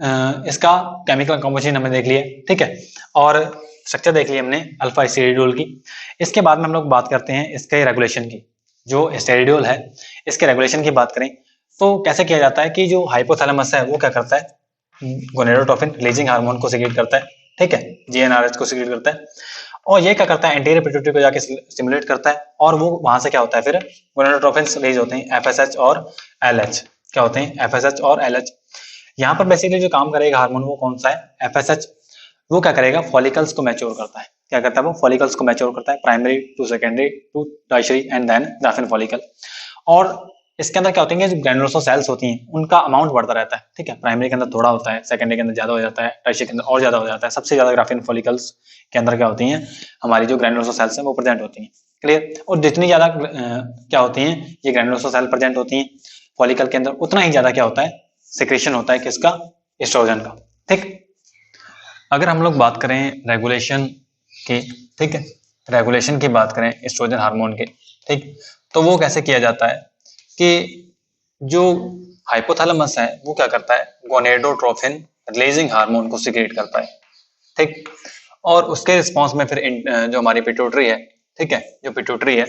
इसका केमिकल कंपोजिशन हमने देख लिया, ठीक है, और स्ट्रक्चर देख लिया हमने अल्फा स्टेरिडोल की। इसके बाद में हम लोग बात करते हैं इसके रेगुलेशन की। जो स्टेरिडोल है इसके रेगुलेशन की बात करें तो कैसे किया जाता है कि जो हाइपोथैलेमस है वो क्या करता है, गोनेडोट्रोफिन रिलीजिंग हार्मोन को सिक्रीट करता है, ठीक है, GnRH को सिक्रीट करता है, और ये क्या करता है, एंटीरियर पिट्यूटरी को जाके स्टिमुलेट करता है, और वो वहां से क्या होता है, फिर गोनेडोट्रोफिन रिलीज होते हैं, FSH और LH, क्या होते हैं, FSH और LH। यहाँ पर बेसिकली जो काम करेगा हार्मोन वो कौन सा है, FSH। वो क्या करेगा, फॉलिकल्स को मैच्योर करता है, क्या करता है, वो फॉलिकल्स को मैच्योर करता है, primary to secondary to tertiary and then graafian follicle. और इसके अंदर क्या होते हैं, जो ग्रैनुलोसा सेल्स होती हैं उनका अमाउंट बढ़ता रहता है, ठीक है। प्राइमरी के अंदर थोड़ा होता है, सेकेंडरी के अंदर ज्यादा हो जाता है, टर्शियरी के अंदर और ज्यादा हो जाता है। सबसे ज्यादा ग्राफिन फॉलिकल्स के अंदर क्या होती हैं, हमारी जो ग्रैनुलोसा सेल्स हैं वो प्रेजेंट होती हैं, क्लियर। और जितनी ज्यादा क्या होती हैं, ये ग्रैनुलोसा सेल प्रेजेंट होती हैं फॉलिकल के अंदर, उतना ही ज्यादा क्या होता है, सिक्रेशन होता है किसका, एस्ट्रोजन का, ठीक। अगर हम लोग बात करें रेगुलेशन की, ठीक है, रेगुलेशन की बात करें एस्ट्रोजन हार्मोन के, ठीक, तो वो कैसे किया जाता है कि जो हाइपोथैलेमस है वो क्या करता है, गोनेडोट्रोफिन रिलीजिंग हार्मोन को सिक्रेट करता है, ठीक। और उसके रिस्पॉन्स में फिर जो हमारी पिट्यूटरी है, ठीक है, जो पिट्यूटरी है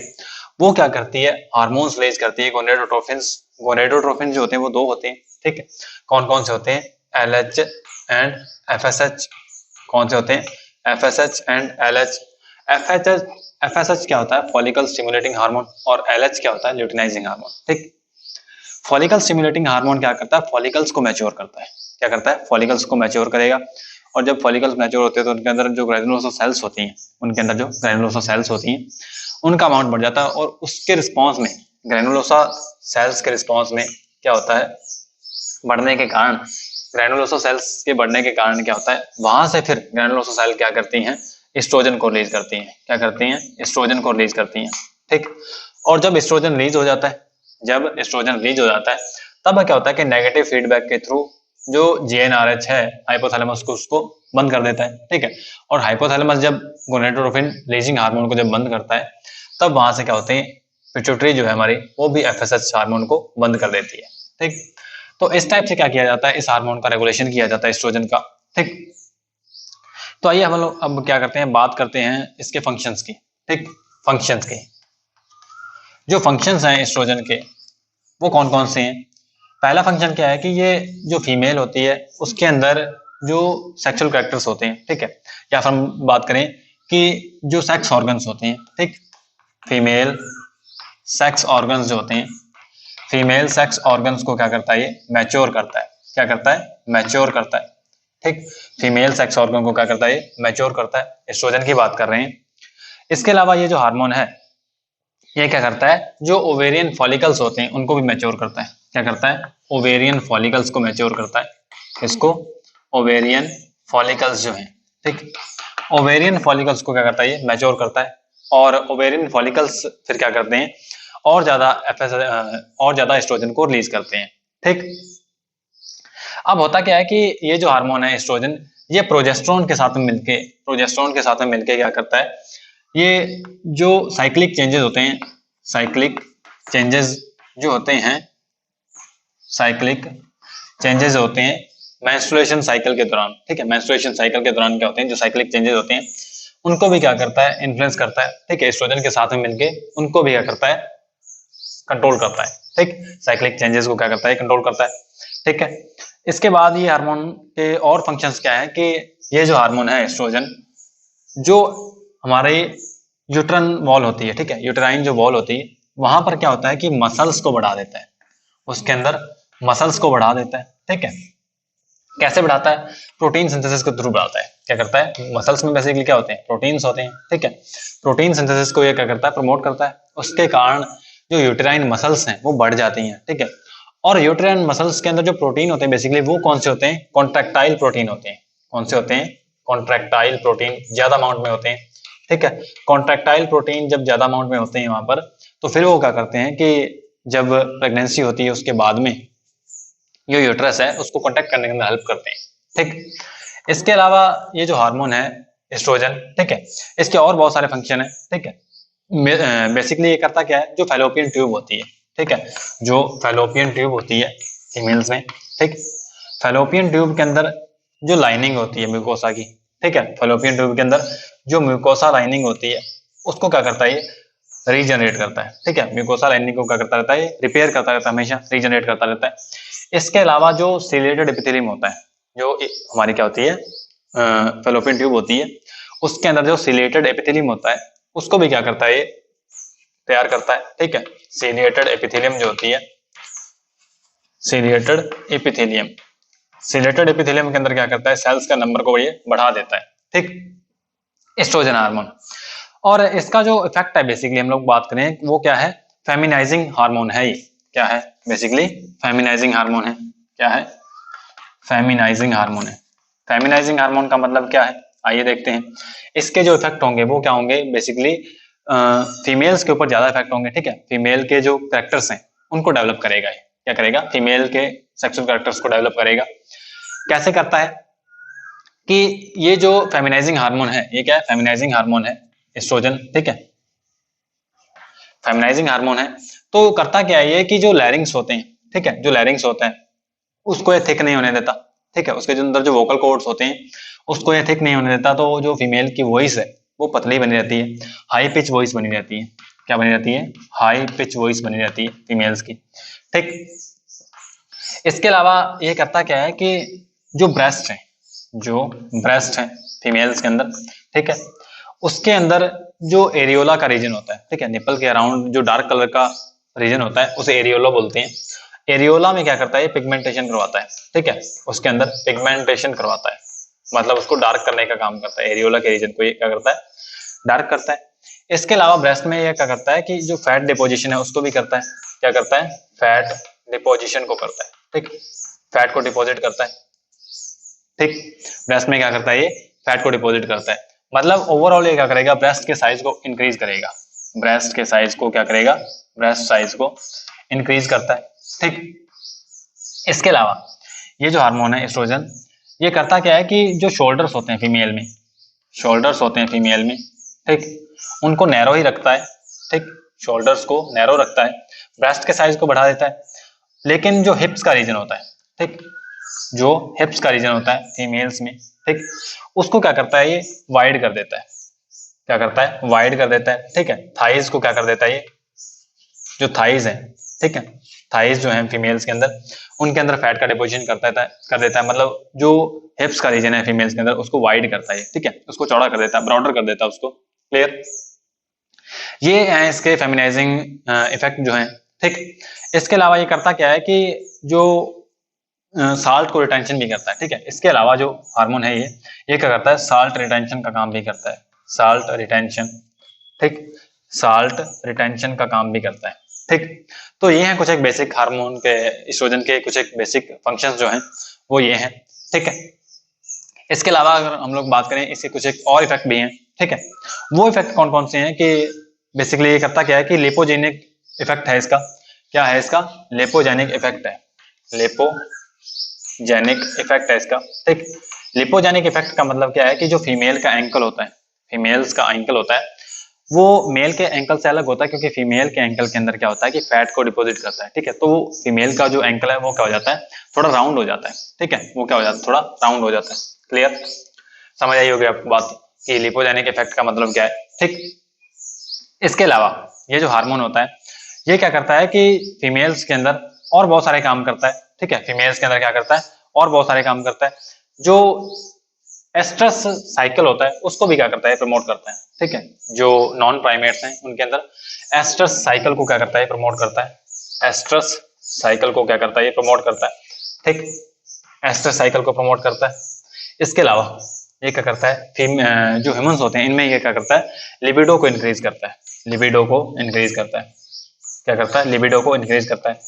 वो क्या करती है, हार्मोन्स रिलीज करती है, गोनेडोट्रोफिन जो होते हैं वो 2 होते हैं, ठीक है। कौन कौन से होते हैं, LH एंड FSH। कौन से होते हैं, FSH एंड LH। FSH क्या होता है, फॉलिकल स्टिमुलेटिंग हार्मोन, और LH क्या होता है, ल्यूटिनाइजिंग हार्मोन, ठीक। फॉलिकल स्टिमुलेटिंग हार्मोन क्या करता है, फॉलिकल्स को मैच्योर करता है, क्या करता है, फॉलिकल्स को मैच्योर करेगा। और जब फॉलिकल्स मैच्योर होते हैं तो उनके अंदर जो ग्रैनुलोसा सेल्स होती हैं, उनके अंदर जो ग्रैनुलोसा सेल्स होती हैं उनका अमाउंट बढ़ जाता है, और उसके रिस्पॉन्स में ग्रैनुलोसा सेल्स के रिस्पॉन्स में क्या होता है, बढ़ने के कारण, ग्रैनुलोसा सेल्स के बढ़ने के कारण क्या होता है, वहां से फिर ग्रैनुलोसा सेल क्या करती हैं, एस्ट्रोजन को रिलीज करती हैं, क्या करती हैं, एस्ट्रोजन को रिलीज करती हैं, ठीक। और जब एस्ट्रोजन रिलीज हो जाता है, जब एस्ट्रोजन रिलीज हो जाता है तब क्या होता है कि नेगेटिव फीडबैक के थ्रू जो GnRH है हाइपोथैलेमस को उसको बंद कर देता है, ठीक है। और हाइपोथैलेमस जब गोनेडोट्रोपिन रिलीजिंग हार्मोन को जब बंद करता है, तब वहां से क्या होते हैं, पिट्यूटरी जो है हमारी, वो भी FSH हार्मोन को बंद कर देती है, ठीक। तो इस टाइप से क्या किया जाता है, इस हार्मोन का रेगुलेशन किया जाता है, एस्ट्रोजन का, ठीक। तो आइए हम लोग अब क्या करते हैं, बात करते हैं इसके फंक्शंस की, ठीक। फंक्शंस के जो फंक्शंस हैं एस्ट्रोजन के, वो कौन कौन से हैं। पहला फंक्शन क्या है कि ये जो फीमेल होती है उसके अंदर जो सेक्सुअल कैरेक्टर्स होते हैं, ठीक है, या फिर हम बात करें कि जो सेक्स ऑर्गन्स होते हैं, ठीक, फीमेल सेक्स ऑर्गन्स जो होते हैं, फीमेल सेक्स ऑर्गन्स को क्या करता है, ये मैच्योर करता है, क्या करता है, मैच्योर करता है, ठीक। फीमेल सेक्स ऑर्गन को क्या करता है, ये मैच्योर करता है, एस्ट्रोजन की बात कर रहे हैं। इसके अलावा ये जो हार्मोन है, ये क्या करता है, जो ओवेरियन फॉलिकल्स होते हैं उनको भी मैच्योर करता है, क्या करता है, ओवेरियन फॉलिकल्स को मैच्योर करता है, इसको ओवेरियन फॉलिकल्स जो हैं, ठीक, ओवेरियन फॉलिकल्स को क्या करता है, ये मैच्योर करता है। और ओवेरियन फॉलिकल्स फिर क्या करते हैं, और ज्यादा एस्ट्रोजन को रिलीज करते हैं, ठीक। अब होता क्या है कि ये जो हार्मोन है एस्ट्रोजन, ये प्रोजेस्टेरोन के साथ में मिलके क्या करता है, ये जो साइक्लिक चेंजेस होते हैं, साइक्लिक चेंजेस जो होते हैं, साइक्लिक चेंजेस होते हैं मेंस्ट्रुएशन साइकिल के दौरान, ठीक है। मेंस्ट्रुएशन साइकिल के दौरान क्या होते हैं, जो साइक्लिक चेंजेस होते हैं उनको भी क्या करता है, इन्फ्लुएंस करता है, ठीक है। एस्ट्रोजन के साथ में मिलके उनको भी क्या करता है, कंट्रोल करता है, ठीक। साइक्लिक चेंजेस को क्या करता है, कंट्रोल करता है, ठीक है। इसके बाद ये हार्मोन के और फंक्शंस क्या है कि ये जो हार्मोन है एस्ट्रोजन, जो हमारे यूट्रन वॉल होती है, ठीक है, यूट्राइन जो वॉल होती है, वहां पर क्या होता है कि मसल्स को बढ़ा देता है, उसके अंदर मसल्स को बढ़ा देता है, ठीक है। कैसे बढ़ाता है, प्रोटीन सिंथेसिस के थ्रू बढ़ाता है, क्या करता है, मसल्स में बेसिकली क्या होते हैं, प्रोटीन्स होते हैं, ठीक है। प्रोटीन सिंथेसिस को ये क्या करता है, प्रमोट करता है, उसके कारण जो यूट्राइन मसल्स हैं वो बढ़ जाती हैं, ठीक है। और यूट्राइन मसल्स के अंदर जो प्रोटीन होते हैं बेसिकली वो कौन से होते हैं, कॉन्ट्रैक्टाइल प्रोटीन होते हैं, कौन से होते हैं, कॉन्ट्रैक्टाइल प्रोटीन ज्यादा अमाउंट में होते हैं, ठीक है। कॉन्ट्रैक्टाइल प्रोटीन जब ज्यादा अमाउंट में होते हैं वहां पर, तो फिर वो क्या करते हैं कि जब प्रेगनेंसी होती है उसके बाद में जो यूट्रस है उसको कॉन्टैक्ट करने के अंदर हेल्प करते हैं, ठीक। इसके अलावा ये जो हार्मोन है एस्ट्रोजन, ठीक है, इसके और बहुत सारे फंक्शन है, ठीक है। बेसिकली ये करता क्या है, जो फैलोपियन ट्यूब होती है, ठीक है, जो फैलोपियन ट्यूब होती है फीमेल्स में, ठीक, फैलोपियन ट्यूब के अंदर जो लाइनिंग होती है म्यूकोसा की, ठीक है, फैलोपियन ट्यूब के अंदर जो म्यूकोसा लाइनिंग होती है उसको क्या करता है, रीजनरेट करता है, ठीक है। म्यूकोसा लाइनिंग को क्या करता रहता है, रिपेयर करता रहता है, हमेशा रीजनरेट करता रहता है। इसके अलावा जो सिलेटेड एपिथेलियम होता है, जो हमारी क्या होती है, फैलोपियन ट्यूब होती है, उसके अंदर जो सिलेटेड एपिथेलियम होता है उसको भी क्या करता है, ये तैयार करता है, ठीक है। सिलेटेड एपिथेलियम जो होती है, सिलेटेड एपिथेलियम, सिलेटेड एपिथेलियम के अंदर क्या करता है, सेल्स का नंबर को ये बढ़ा देता है, ठीक, एस्ट्रोजन हार्मोन। और इसका जो इफेक्ट है बेसिकली हम लोग बात करें वो क्या है, फेमिनाइजिंग हार्मोन है, ये क्या है, बेसिकली फेमिनाइजिंग हार्मोन है, क्या है, फेमिनाइजिंग हार्मोन है। फेमिनाइजिंग हार्मोन का मतलब क्या है, आइए देखते हैं। इसके जो इफेक्ट होंगे वो क्या होंगे, बेसिकली फीमेल्स के ऊपर ज्यादा इफेक्ट होंगे, ठीक है। फीमेल के जो कैरेक्टर्स हैं उनको डेवलप करेगा, क्या करेगा, फीमेल के सेक्सुअल कैरेक्टर्स को डेवलप करेगा। कैसे करता है कि ये जो फेमिनाइजिंग हार्मोन है, ये क्या है, फेमिनाइजिंग हार्मोन है एस्ट्रोजन, ठीक है, फेमिनाइजिंग हार्मोन है। तो करता क्या है ये कि जो लैरिंग्स होते हैं, ठीक है, जो लैरिंग्स होता है उसको ये थिक नहीं होने देता, ठीक है, उसके जो अंदर जो वोकल कॉर्ड्स होते हैं उसको ये थिक नहीं होने देता, तो जो फीमेल की वॉइस है वो पतली बनी रहती है, हाई पिच वॉइस बनी रहती है, क्या बनी रहती है, हाई पिच वॉइस बनी रहती है फीमेल्स की, ठीक। इसके अलावा ये करता क्या है कि जो ब्रेस्ट है, जो ब्रेस्ट है फीमेल्स के अंदर, ठीक है, उसके अंदर जो एरियोला का रीजन होता है, ठीक है, निपल के अराउंड जो डार्क कलर का रीजन होता है उसे एरियोला बोलते हैं। एरियोला में क्या करता है, पिगमेंटेशन करवाता है, ठीक है, उसके अंदर पिगमेंटेशन करवाता है, मतलब उसको डार्क करने का काम करता है, एरियोला के रीजन को ये क्या करता है, डार्क करता है। इसके अलावा ब्रेस्ट में ये क्या करता है कि जो फैट डिपोजिशन है उसको भी करता है, क्या करता है, फैट डिपोजिशन को करता है, ठीक, फैट को डिपोजिट करता है, ठीक, ब्रेस्ट में क्या करता है, ये फैट को डिपोजिट करता है। मतलब ओवरऑल ये क्या करेगा, ब्रेस्ट के साइज को इंक्रीज करेगा, ब्रेस्ट के साइज को क्या करेगा, ब्रेस्ट साइज को इंक्रीज करता है, ठीक। इसके अलावा ये जो हार्मोन है एस्ट्रोजन, ये करता क्या है कि जो शोल्डर्स होते हैं फीमेल में, शोल्डर्स होते हैं फीमेल में, ठीक, उनको नैरो ही रखता है, ठीक, शोल्डर्स को नैरो रखता है, ब्रेस्ट के साइज को बढ़ा देता है। लेकिन जो हिप्स का रीजन होता है, ठीक, जो हिप्स का रीजन होता है फीमेल्स में, ठीक, उसको क्या करता है ये वाइड कर देता है, क्या करता है वाइड कर देता है, ठीक है। थाइज को क्या कर देता है ये, जो थाइज है, ठीक है, थाइज जो है फीमेल्स के अंदर, उनके अंदर फैट का डिपोजिशन कर देता है, मतलब जो हिप्स का रीजन है फीमेल्स के अंदर उसको वाइड करता है, ठीक है, उसको चौड़ा कर देता है, ब्रॉडर कर देता है उसको। क्लियर? ये है इसके फेमिनाइजिंग इफेक्ट जो है, ठीक। इसके अलावा ये करता क्या है कि जो साल्ट को रिटेंशन भी करता है, ठीक है। इसके अलावा जो हार्मोन है ये क्या करता है, साल्ट रिटेंशन का काम भी करता है, साल्ट रिटेंशन, ठीक, साल्ट रिटेंशन का काम भी करता है, ठीक। तो ये हैं कुछ एक बेसिक हार्मोन के, एस्ट्रोजन के कुछ एक बेसिक फंक्शंस जो हैं वो ये हैं, ठीक है। इसके अलावा अगर हम लोग बात करें इसके कुछ एक और इफेक्ट भी हैं, ठीक है। वो इफेक्ट कौन कौन से हैं कि बेसिकली ये करता क्या है कि लिपोजेनिक इफेक्ट है इसका, क्या है इसका, लिपोजेनिक इफेक्ट है, लिपोजेनिक इफेक्ट है इसका, ठीक। लिपोजेनिक इफेक्ट का मतलब क्या है कि जो फीमेल का एंकल होता है, फीमेल्स का एंकल होता है वो मेल के एंकल से अलग होता है, क्योंकि फीमेल के एंकल के अंदर क्या होता है कि फैट को डिपॉजिट करता है, ठीक है। तो वो फीमेल का जो एंकल है वो क्या हो जाता है, थोड़ा राउंड हो जाता है, ठीक है, वो क्या हो जाता है, थोड़ा राउंड हो जाता है। क्लियर? समझ आई होगी आपको बात कि लिपोजेनिक इफेक्ट का मतलब क्या है, ठीक। इसके अलावा ये जो हार्मोन होता है ये क्या करता है कि फीमेल्स के अंदर और बहुत सारे काम करता है, ठीक है। फीमेल्स के अंदर क्या करता है, और बहुत सारे काम करता है। जो एस्ट्रस साइकिल होता है उसको भी क्या करता है, प्रमोट करता है, ठीक है। जो नॉन प्राइमेट्स हैं उनके अंदर एस्ट्रस साइकिल को क्या करता है, प्रमोट करता है, एस्ट्रस साइकिल को क्या करता है, ये प्रमोट करता है, ठीक, एस्ट्रस साइकिल को प्रमोट करता है। इसके अलावा ये क्या करता है, जो ह्यूमंस होते हैं इनमें ये क्या करता है, लिबिडो को इंक्रीज करता है, लिबिडो को इंक्रीज करता है, क्या करता है, लिबिडो को इंक्रीज करता है।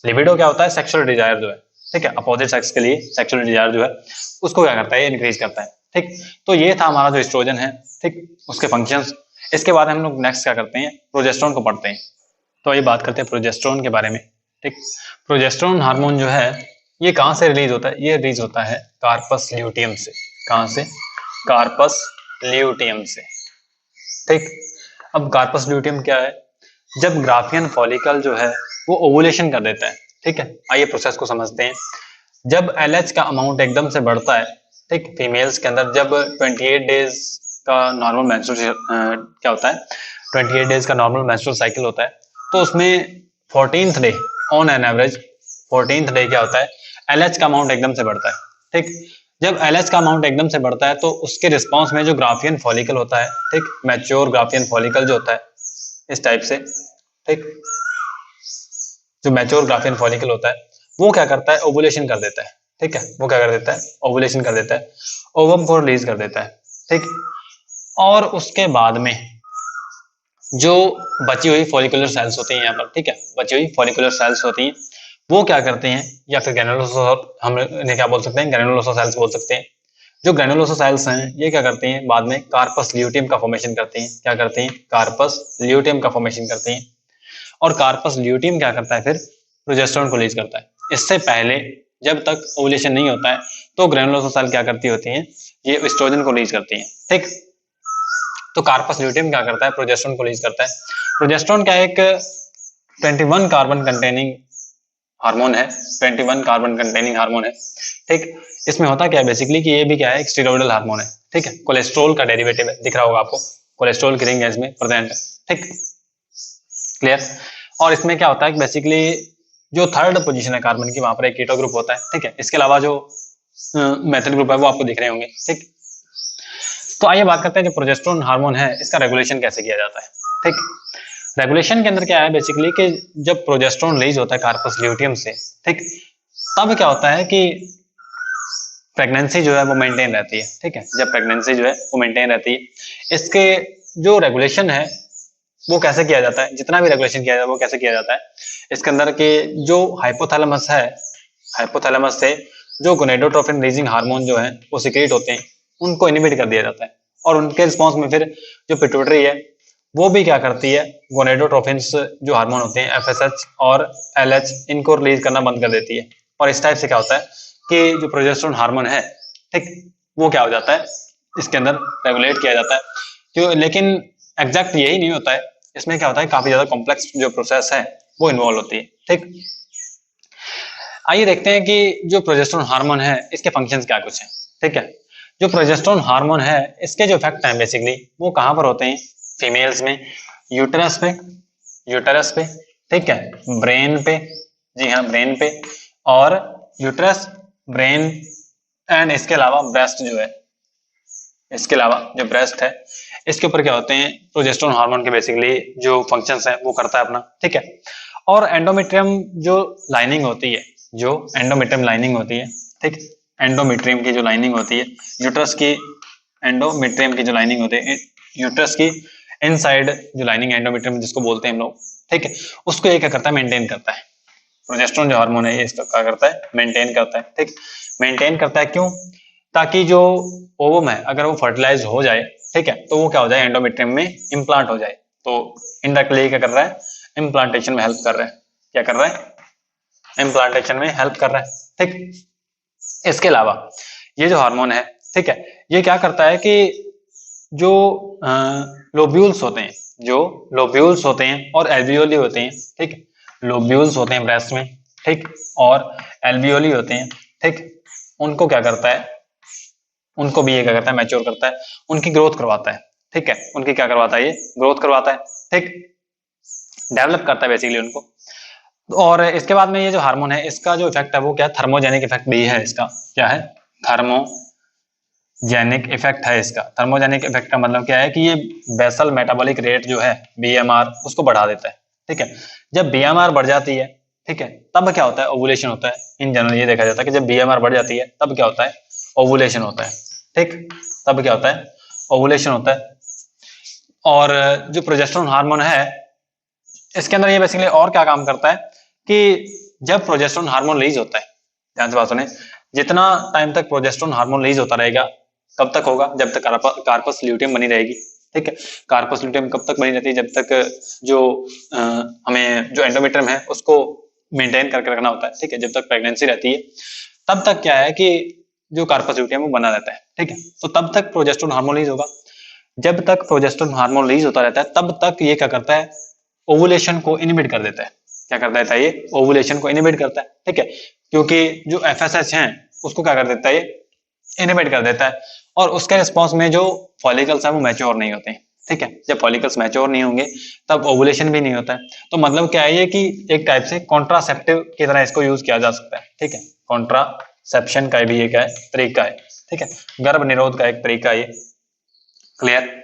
लिबिडो क्या होता है, सेक्सुअल डिजायर जो है, ठीक है, अपोजिट सेक्स के लिए सेक्सुअल डिजायर जो है उसको क्या करता है, इंक्रीज करता है, ठीक। तो ये था हमारा जो एस्ट्रोजन है, ठीक, उसके फंक्शंस। इसके बाद हम लोग नेक्स्ट क्या करते हैं, प्रोजेस्टेरोन को पढ़ते हैं। तो ये बात करते हैं प्रोजेस्टेरोन के बारे में, ठीक। प्रोजेस्टेरोन हार्मोन जो है ये कहाँ से रिलीज होता है, ये रिलीज होता है कार्पस ल्यूटियम से। कहाँ से, कार्पस ल्यूटियम से, ठीक। अब कार्पस ल्यूटियम क्या है, जब ग्राफियन फॉलिकल जो है वो ओवुलेशन कर देता है, ठीक है। आइए प्रोसेस को समझते हैं। जब एलएच का अमाउंट एकदम से बढ़ता है, ठीक, फीमेल्स के अंदर जब 28 डेज का नॉर्मल मेंस्ट्रुअल क्या होता है, 28 डेज का नॉर्मल मेंस्ट्रुअल साइकिल होता है, तो उसमें 14th day on an average 14th day क्या होता है, एलएच का अमाउंट एकदम से बढ़ता है, ठीक। जब एलएच का अमाउंट एकदम से बढ़ता है तो उसके रिस्पॉन्स में जो ग्राफियन फॉलिकल होता है, ठीक, मैच्योर ग्राफियन फॉलिकल जो होता है इस टाइप से, ठीक, जो मैच्योर ग्राफियन फॉलिकल होता है वो क्या करता है, ओवुलेशन कर देता है, ठीक है, वो क्या कर देता है, ओवुलेशन कर देता है, ओवम को रिलीज कर देता है, ठीक। और उसके बाद में जो बची हुई फॉलिकुलर सेल्स होती हैं यहाँ पर, ठीक है, बची हुई फॉलिकुलर सेल्स होती हैं वो क्या करते हैं, या फिर ग्रैनुलोसा, हम इन्हें क्या बोल सकते हैं, ग्रैनुलोसा सेल्स बोल सकते हैं। जो ग्रैनुलोसा सेल्स हैं ये क्या करते हैं, बाद में कार्पस ल्यूटियम का फॉर्मेशन करते हैं, क्या करते हैं, कार्पस ल्यूटियम का फॉर्मेशन करते हैं। और कार्पस ल्यूटियम क्या करता है, फिर प्रोजेस्टेरोन को रिलीज करता है। इससे पहले जब तक ओवुलेशन नहीं होता है तो ग्रैनुलोसा सेल क्या करती होती हैं, ये एस्ट्रोजन को रिलीज करती हैं, ठीक। तो कार्पस ल्यूटियम क्या करता है, प्रोजेस्टेरोन को रिलीज करता है। प्रोजेस्टेरोन क्या एक 21 कार्बन कंटेनिंग हार्मोन है, 21 कार्बन कंटेनिंग हार्मोन है, ठीक। इसमें होता क्या है बेसिकली कि ये भी क्या है, एक स्टेरॉइडल हार्मोन है, ठीक है, कोलेस्ट्रॉल का डेरिवेटिव है, दिख रहा होगा आपको, कोलेस्ट्रॉल की रिंग है इसमें प्रेजेंट है, ठीक। क्लियर? और इसमें क्या होता है बेसिकली जो थर्ड पोजीशन है कार्बन की वहां पर एक कीटो ग्रुप होता है, ठीक है। इसके अलावा जो मेथिल ग्रुप है वो आपको दिख रहे होंगे, ठीक। तो आइए बात करते हैं जो प्रोजेस्टेरोन हार्मोन है इसका रेगुलेशन कैसे किया जाता है, ठीक। रेगुलेशन के अंदर क्या है बेसिकली कि जब प्रोजेस्टेरोन रिलीज होता है कार्पस ल्यूटियम से, ठीक, तब क्या होता है कि प्रेगनेंसी जो है वो मेंटेन रहती है, ठीक है। जब प्रेगनेंसी जो है वो मेंटेन रहती है, इसके जो रेगुलेशन है वो कैसे किया जाता है, जितना भी रेगुलेशन किया जाता है वो कैसे किया जाता है, इसके अंदर के जो हाइपोथैलेमस है, हाइपोथैलेमस से जो गोनेडोट्रोफिन रिलीजिंग हार्मोन जो है वो सिक्रेट होते हैं, उनको इनहिबिट कर दिया जाता है। और उनके रिस्पॉन्स में फिर जो पिट्यूटरी है वो भी क्या करती है, गोनेडोट्रोफिन्स जो हार्मोन होते हैं एफएसएच और एलएच इनको रिलीज करना बंद कर देती है। और इस टाइप से क्या होता है कि जो प्रोजेस्टेरोन हार्मोन है ठीक, वो क्या हो जाता है इसके अंदर रेगुलेट किया जाता है। क्यों, लेकिन एग्जैक्ट यही नहीं होता है, इसमें क्या होता है काफी ज्यादा कॉम्प्लेक्स जो प्रोसेस है वो इन्वॉल्व होती है। ठीक, आइए देखते हैं कि जो प्रोजेस्टेरोन हार्मोन है इसके फंक्शंस क्या कुछ हैं। ठीक है, जो प्रोजेस्टेरोन हार्मोन है इसके जो इफेक्ट हैं बेसिकली वो कहाँ पर होते हैं, फीमेल्स में यूटेरस पे, यूटेरस पे, ठीक है, ब्रेन पे, जी हाँ ब्रेन पे, और यूटेरस, ब्रेन एंड इसके अलावा ब्रेस्ट जो है, इसके अलावा जो ब्रेस्ट है इसके ऊपर क्या होते हैं प्रोजेस्टेरोन हार्मोन के बेसिकली जो फंक्शंस है वो करता है अपना। ठीक है, और एंडोमेट्रियम जो लाइनिंग होती है, जो एंडोमेट्रियम लाइनिंग होती है, ठीक, एंडोमेट्रियम की जो लाइनिंग होती है, यूट्रस की एंडोमेट्रियम की जो लाइनिंग होती है, यूट्रस की इनसाइड जो लाइनिंग एंडोमेट्रियम जिसको बोलते हैं हम लोग, ठीक है, उसको ये क्या करता है मेंटेन करता है। प्रोजेस्टेरोन जो हार्मोन है ये इसका क्या करता है मेंटेन करता है। ठीक, मेंटेन करता है क्यों, ताकि जो ओवम है अगर वो फर्टिलाइज हो जाए, ठीक है, तो वो क्या हो जाए एंडोमेट्रियम में इम्प्लांट हो जाए। तो इनडायरेक्टली क्या कर रहा है इम्प्लांटेशन में हेल्प कर रहा है, क्या कर रहा है इम्प्लांटेशन में हेल्प कर रहा है। ठीक, इसके अलावा ये जो हार्मोन है, ठीक है, ये क्या करता है कि जो लोब्यूल्स होते हैं, जो लोब्यूल्स होते हैं और एल्वियोली होते हैं, ठीक, लोब्यूल्स होते हैं ब्रेस्ट में, ठीक, और एल्वियोली होते हैं, ठीक, उनको क्या करता है, उनको भी ये क्या करता है मैच्योर करता है, उनकी ग्रोथ करवाता है। ठीक है, उनकी क्या करवाता है ये ग्रोथ करवाता है, ठीक, डेवलप करता है बेसिकली उनको। और इसके बाद में ये जो हार्मोन है इसका जो इफेक्ट है वो क्या है थर्मोजेनिक इफेक्ट भी है इसका, क्या है थर्मोजेनिक इफेक्ट है इसका। थर्मोजेनिक इफेक्ट का मतलब क्या है कि ये बेसल मेटाबॉलिक रेट जो है बीएमआर उसको बढ़ा देता है। ठीक है, जब बीएमआर बढ़ जाती है, ठीक है, तब क्या होता है ओवुलेशन होता है। इन जनरल ये देखा जाता है कि जब बीएमआर बढ़ जाती है तब क्या होता है ओवुलेशन होता है। ठीक, तब क्या होता है ओवुलेशन होता है। और जो प्रोजेस्टेरोन हार्मोन है इसके अंदर ये बेसिकली और क्या काम करता है कि जब प्रोजेस्टेरोन हार्मोन रिलीज होता है, ध्यान से बात सुने, जितना टाइम तक प्रोजेस्टेरोन हार्मोन रिलीज होता रहेगा, कब तक होगा, जब तक कार्पस ल्यूटियम बनी रहेगी। ठीक है, कार्पस ल्यूटियम कब तक बनी रहती है, जब तक जो हमें जो एंडोमेट्रियम है उसको मेंटेन करके रखना होता है। ठीक है, जब तक प्रेगनेंसी रहती है तब तक क्या है कि जो कार्पस ल्यूटियम वो बना रहता है। ठीक है, तो तब तक प्रोजेस्टेरोन हार्मोन रिलीज होगा। जब तक प्रोजेस्टेरोन हार्मोन रिलीज होता रहता है तब तक ये क्या करता है ओवुलेशन को इनहिबिट कर देता है। क्या कर देता है ये ओवुलेशन को इनहिबिट करता है। ठीक है, क्योंकि जो एफएसएच है उसको क्या कर देता है ये इनहिबिट कर देता है, और उसके रिस्पॉन्स में जो फॉलिकल्स है वो मैच्योर नहीं होते हैं। ठीक है, जब फॉलिकल्स मैच्योर नहीं होंगे तब ओवुलेशन भी नहीं होता है। तो मतलब क्या है ये कि एक टाइप से कॉन्ट्रासेप्टिव की तरह इसको यूज किया जा सकता है। ठीक है, कॉन्ट्रासेप्शन का भी एक है तरीका है। ठीक है, गर्भ निरोध का एक तरीका है ये, क्लियर।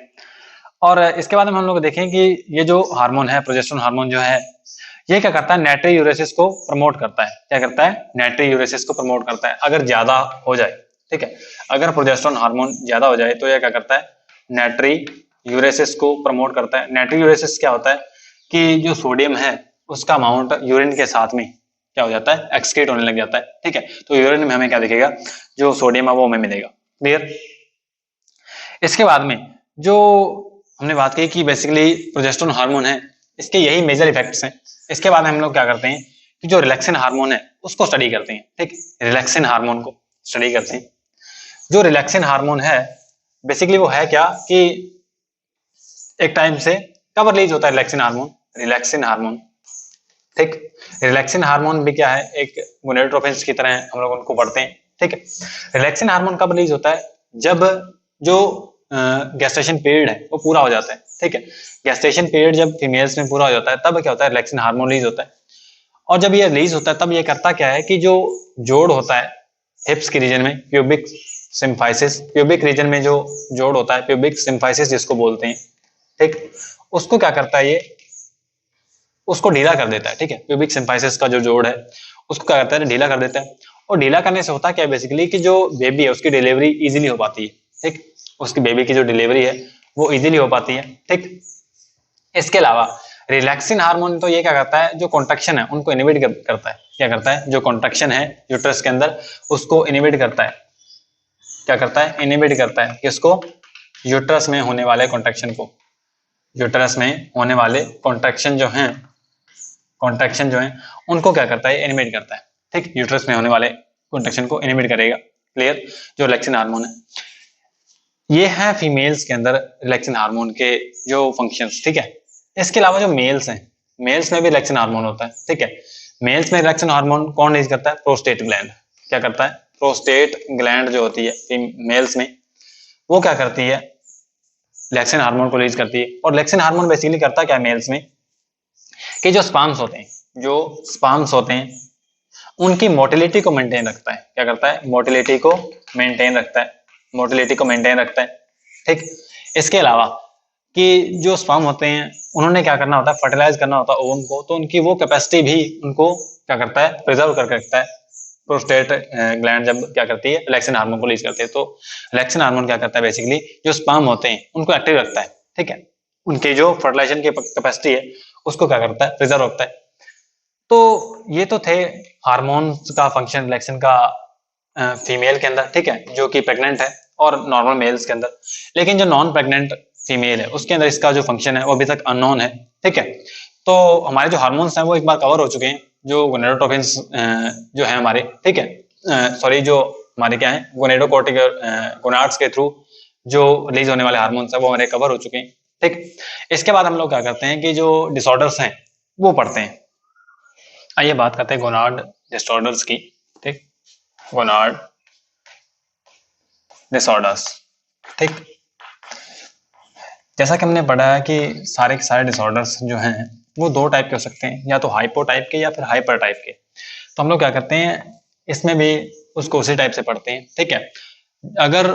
और इसके बाद में हम लोग देखें कि ये जो हार्मोन है प्रोजेस्टेरोन हार्मोन जो है ये क्या करता है नेट्री यूरेसिस को प्रमोट करता है। क्या करता है नेट्री यूरेसिस को प्रमोट करता है अगर ज्यादा हो जाए। ठीक है, अगर प्रोजेस्टेरोन हार्मोन ज्यादा हो जाए तो ये क्या करता है नेट्री यूरेसिस को प्रमोट करता है। नेट्री यूरेसिस क्या होता है कि जो सोडियम है उसका अमाउंट यूरिन के साथ में क्या हो जाता है एक्सक्रीट होने लग जाता है। ठीक है, तो यूरिन में हमें क्या दिखेगा जो सोडियम है वो हमें मिलेगा। क्लियर। इसके बाद में जो हमने बात की कि बेसिकली प्रोजेस्टेरोन हार्मोन है इसके यही मेजर इफेक्ट्स हैं। इसके बाद हम लोग क्या करते हैं कि जो रिलैक्सिन हार्मोन है उसको स्टडी करते हैं। ठीक, रिलैक्सिन हार्मोन को स्टडी करते हैं। जो रिलैक्सिन हार्मोन है बेसिकली वो है क्या कि एक टाइम से कब रिलीज होता है रिलैक्सिन हार्मोन, रिलैक्सिन हार्मोन। ठीक, रिलैक्सिन हार्मोन भी क्या है एक गोनेडोट्रोपिन्स की तरह हम लोग उनको पढ़ते हैं। ठीक है, रिलैक्सिन हार्मोन कब रिलीज होता है जब जो गैस्ट्रेशन पीरियड है वो पूरा हो जाता है। ठीक है, गैस्ट्रेशन पीरियड जब फीमेल्स में पूरा हो जाता है तब क्या होता है रिलैक्सिन हार्मोन रिलीज होता है। और जब ये रिलीज होता है तब ये करता क्या है कि जो जोड़ होता है हिप्स के रीजन में, प्यूबिक सिम्फाइसिस, प्यूबिक रीजन में जो जोड़ होता है प्यूबिक सिम्फाइसिस जिसको बोलते हैं, ठीक, उसको क्या करता है ये उसको ढीला कर देता है। ठीक है, प्यूबिक सिम्फाइसिस का जो जोड़ है उसको क्या करता है ढीला कर देता है। और ढीला करने से होता क्या है बेसिकली कि जो बेबी है उसकी डिलीवरी इजीली हो पाती है। ठीक, उसकी बेबी की जो डिलीवरी है वो इजीली हो पाती है। ठीक, इसके अलावा रिलैक्सिन हार्मोन तो ये क्या करता है जो कॉन्ट्रैक्शन है उनको इनहिबिट करता है। क्या करता है जो कॉन्ट्रैक्शन है यूट्रस के अंदर उसको इनहिबिट करता है। क्या करता है इनहिबिट करता है किसको यूट्रस में होने वाले कॉन्ट्रैक्शन को, यूट्रस में होने वाले कॉन्ट्रैक्शन जो हैं उनको क्या करता है इनहिबिट करता है। ठीक, यूट्रस में होने वाले कॉन्ट्रैक्शन को इनहिबिट करेगा। क्लियर, जो रिलैक्सिन हार्मोन है ये है फीमेल्स के अंदर रिलैक्सिन हार्मोन के जो फंक्शंस, ठीक है। इसके अलावा जो मेल्स हैं, मेल्स में भी रिलैक्सिन हार्मोन होता है, ठीक है। मेल्स में रिलैक्सिन हार्मोन कौन रिलीज करता है? Prostate gland. क्या करता है? प्रोस्टेट ग्लैंड जो होती है मेल्स में, वो क्या करती है? रिलैक्सिन हार्मोन को रिलीज करती है। और रिलैक्सिन हार्मोन बेसिकली करता क्या है मेल्स में, कि जो स्पर्म्स होते हैं, जो स्पर्म्स होते हैं उनकी मोटिलिटी को मेंटेन रखता है। क्या करता है? मोटिलिटी को मेंटेन रखता है, मोटिलिटी को मेंटेन रखता है, ठीक। इसके अलावा कि जो स्पर्म होते हैं उन्होंने क्या करना होता है? फर्टिलाइज करना होता है ओवम को, तो उनकी वो कैपेसिटी भी उनको क्या करता है? प्रिजर्व करके रखता है। प्रोस्टेट ग्लैंड जब क्या करती है? रिलैक्सिन हार्मोन को रिलीज करती है। तो रिलैक्सिन हार्मोन क्या करता है? बेसिकली जो स्पर्म होते हैं उनको एक्टिव रखता है, ठीक है। उनकी जो फर्टिलाइजेशन की कैपेसिटी है उसको क्या करता है? प्रिजर्व रखता है। तो ये तो थे हार्मोन्स का फंक्शन रिलैक्सिन का फीमेल के अंदर, ठीक है, जो कि प्रेग्नेंट है, और नॉर्मल मेल्स के अंदर। लेकिन जो नॉन प्रेग्नेंट फीमेल है उसके अंदर इसका जो फंक्शन है वो अभी तक अननोन है, ठीक है। तो हमारे जो हार्मोन्स हैं वो एक बार कवर हो चुके हैं, जो गोनेडोट्रोफिन्स जो है हमारे, ठीक है, सॉरी, जो हमारे क्या है गोनेडोकोर्टिक गोनाड्स के थ्रू जो रिलीज होने वाले हार्मोन्स है वो हमारे कवर हो चुके हैं, ठीक। इसके बाद हम लोग क्या करते हैं कि जो डिसऑर्डर्स हैं वो पढ़ते हैं। आइए बात करते हैं गोनाड डिसऑर्डर्स की, ठीक। गोनाड डिसऑर्डर्स, ठीक। जैसा कि हमने पढ़ा है कि सारे के सारे डिसऑर्डर्स जो हैं वो दो टाइप के हो सकते हैं, या तो हाइपो टाइप के या फिर हाइपर टाइप के। तो हम लोग क्या करते हैं इसमें भी उसको उसी टाइप से पढ़ते हैं, ठीक है। अगर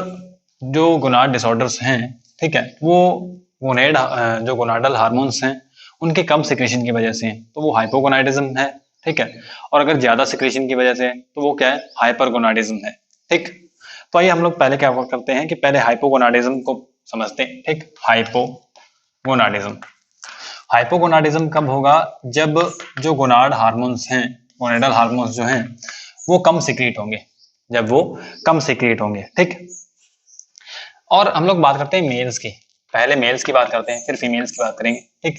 जो गोनाड डिसऑर्डर्स हैं, ठीक है, वो गोनेड जो गोनाडल हार्मोन्स हैं उनके कम सिक्रेशन की वजह से हैं, तो वो हाइपोगोनाडिज्म है, ठीक है। और अगर ज्यादा सिक्रेशन की वजह से तो वो क्या है? हाइपरगोनाडिज्म है, ठीक। तो आइए हम लोग पहले क्या करते हैं कि पहले हाइपोगोनाडिज्म को समझते हैं, ठीक। हाइपोगोनाडिज्म, हाइपोगोनाडिज्म कब होगा? जब जो गोनाड हार्मोन्स हैं, गोनेडल हार्मोन्स जो हैं वो कम सिक्रीट होंगे, जब वो कम सिक्रीट होंगे, ठीक। और हम लोग बात करते हैं मेल्स की, पहले मेल्स की बात करते हैं फिर फीमेल्स की बात करेंगे, ठीक।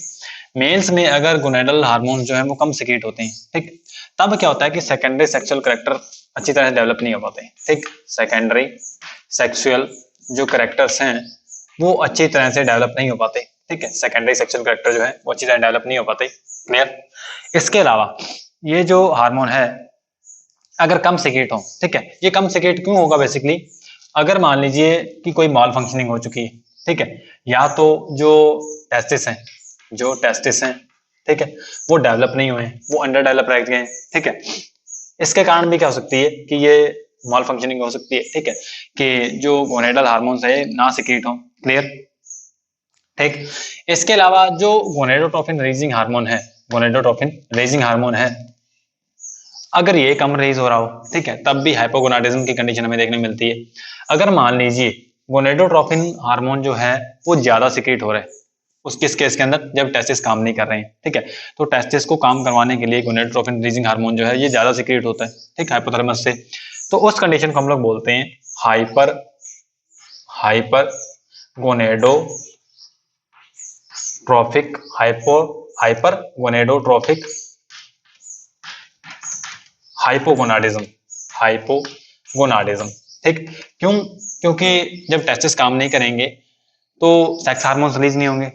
मेल्स में अगर गोनेडल हार्मोन जो है वो कम सिक्रीट होते हैं, ठीक, तब क्या होता है कि सेकेंडरी सेक्सुअल कैरेक्टर अच्छी तरह से डेवलप नहीं हो पाते, ठीक। सेकेंडरी सेक्सुअल जो कैरेक्टर्स हैं वो अच्छी तरह से डेवलप नहीं हो पाते, ठीक है। सेकेंडरी सेक्सुअल कैरेक्टर जो है वो अच्छी तरह डेवलप नहीं हो पाते, क्लियर। इसके अलावा ये जो हार्मोन है अगर कम सिक्रीट हो, ठीक है, ये कम सिक्रीट क्यों होगा? बेसिकली अगर मान लीजिए कि कोई माल फंक्शनिंग हो चुकी है, ठीक है, या तो जो टेस्टिस हैं, जो टेस्टिस हैं, ठीक है, वो डेवलप नहीं हुए, वो अंडर डेवलप रह गए हैं, ठीक है। इसके कारण भी क्या हो सकती है कि ये माल फंक्शनिंग हो सकती है, ठीक है, कि जो गोनेडल हार्मोन्स है ना सिक्रीट हो, क्लियर, ठीक। इसके अलावा जो गोनेडोट्रोफिन रिलीजिंग हार्मोन है, गोनेडोट्रोफिन रिलीजिंग हार्मोन है, अगर ये कम रिलीज हो रहा हो, ठीक है, तब भी हाइपोगोनाडिज्म की कंडीशन हमें देखने मिलती है। अगर मान लीजिए गोनेडोट्रोफिन हार्मोन जो है वो ज्यादा सिक्रीट हो रहा है उस किस केस के अंदर, जब टेस्टिस काम नहीं कर रहे हैं, ठीक है, तो टेस्टिस को काम करवाने के लिए गोनेडोट्रोफिन रिलीजिंग हार्मोन जो है ये ज्यादा सिक्रीट होता है, ठीक, हाइपोथैलेमस से। तो उस कंडीशन को हम लोग बोलते हैं hyper hyper gonadotrophic hyper gonadotrophic hypogonadism, hypogonadism, ठीक। क्यों? क्योंकि जब टेस्टिस काम नहीं करेंगे तो सेक्स हार्मोन रिलीज नहीं होंगे,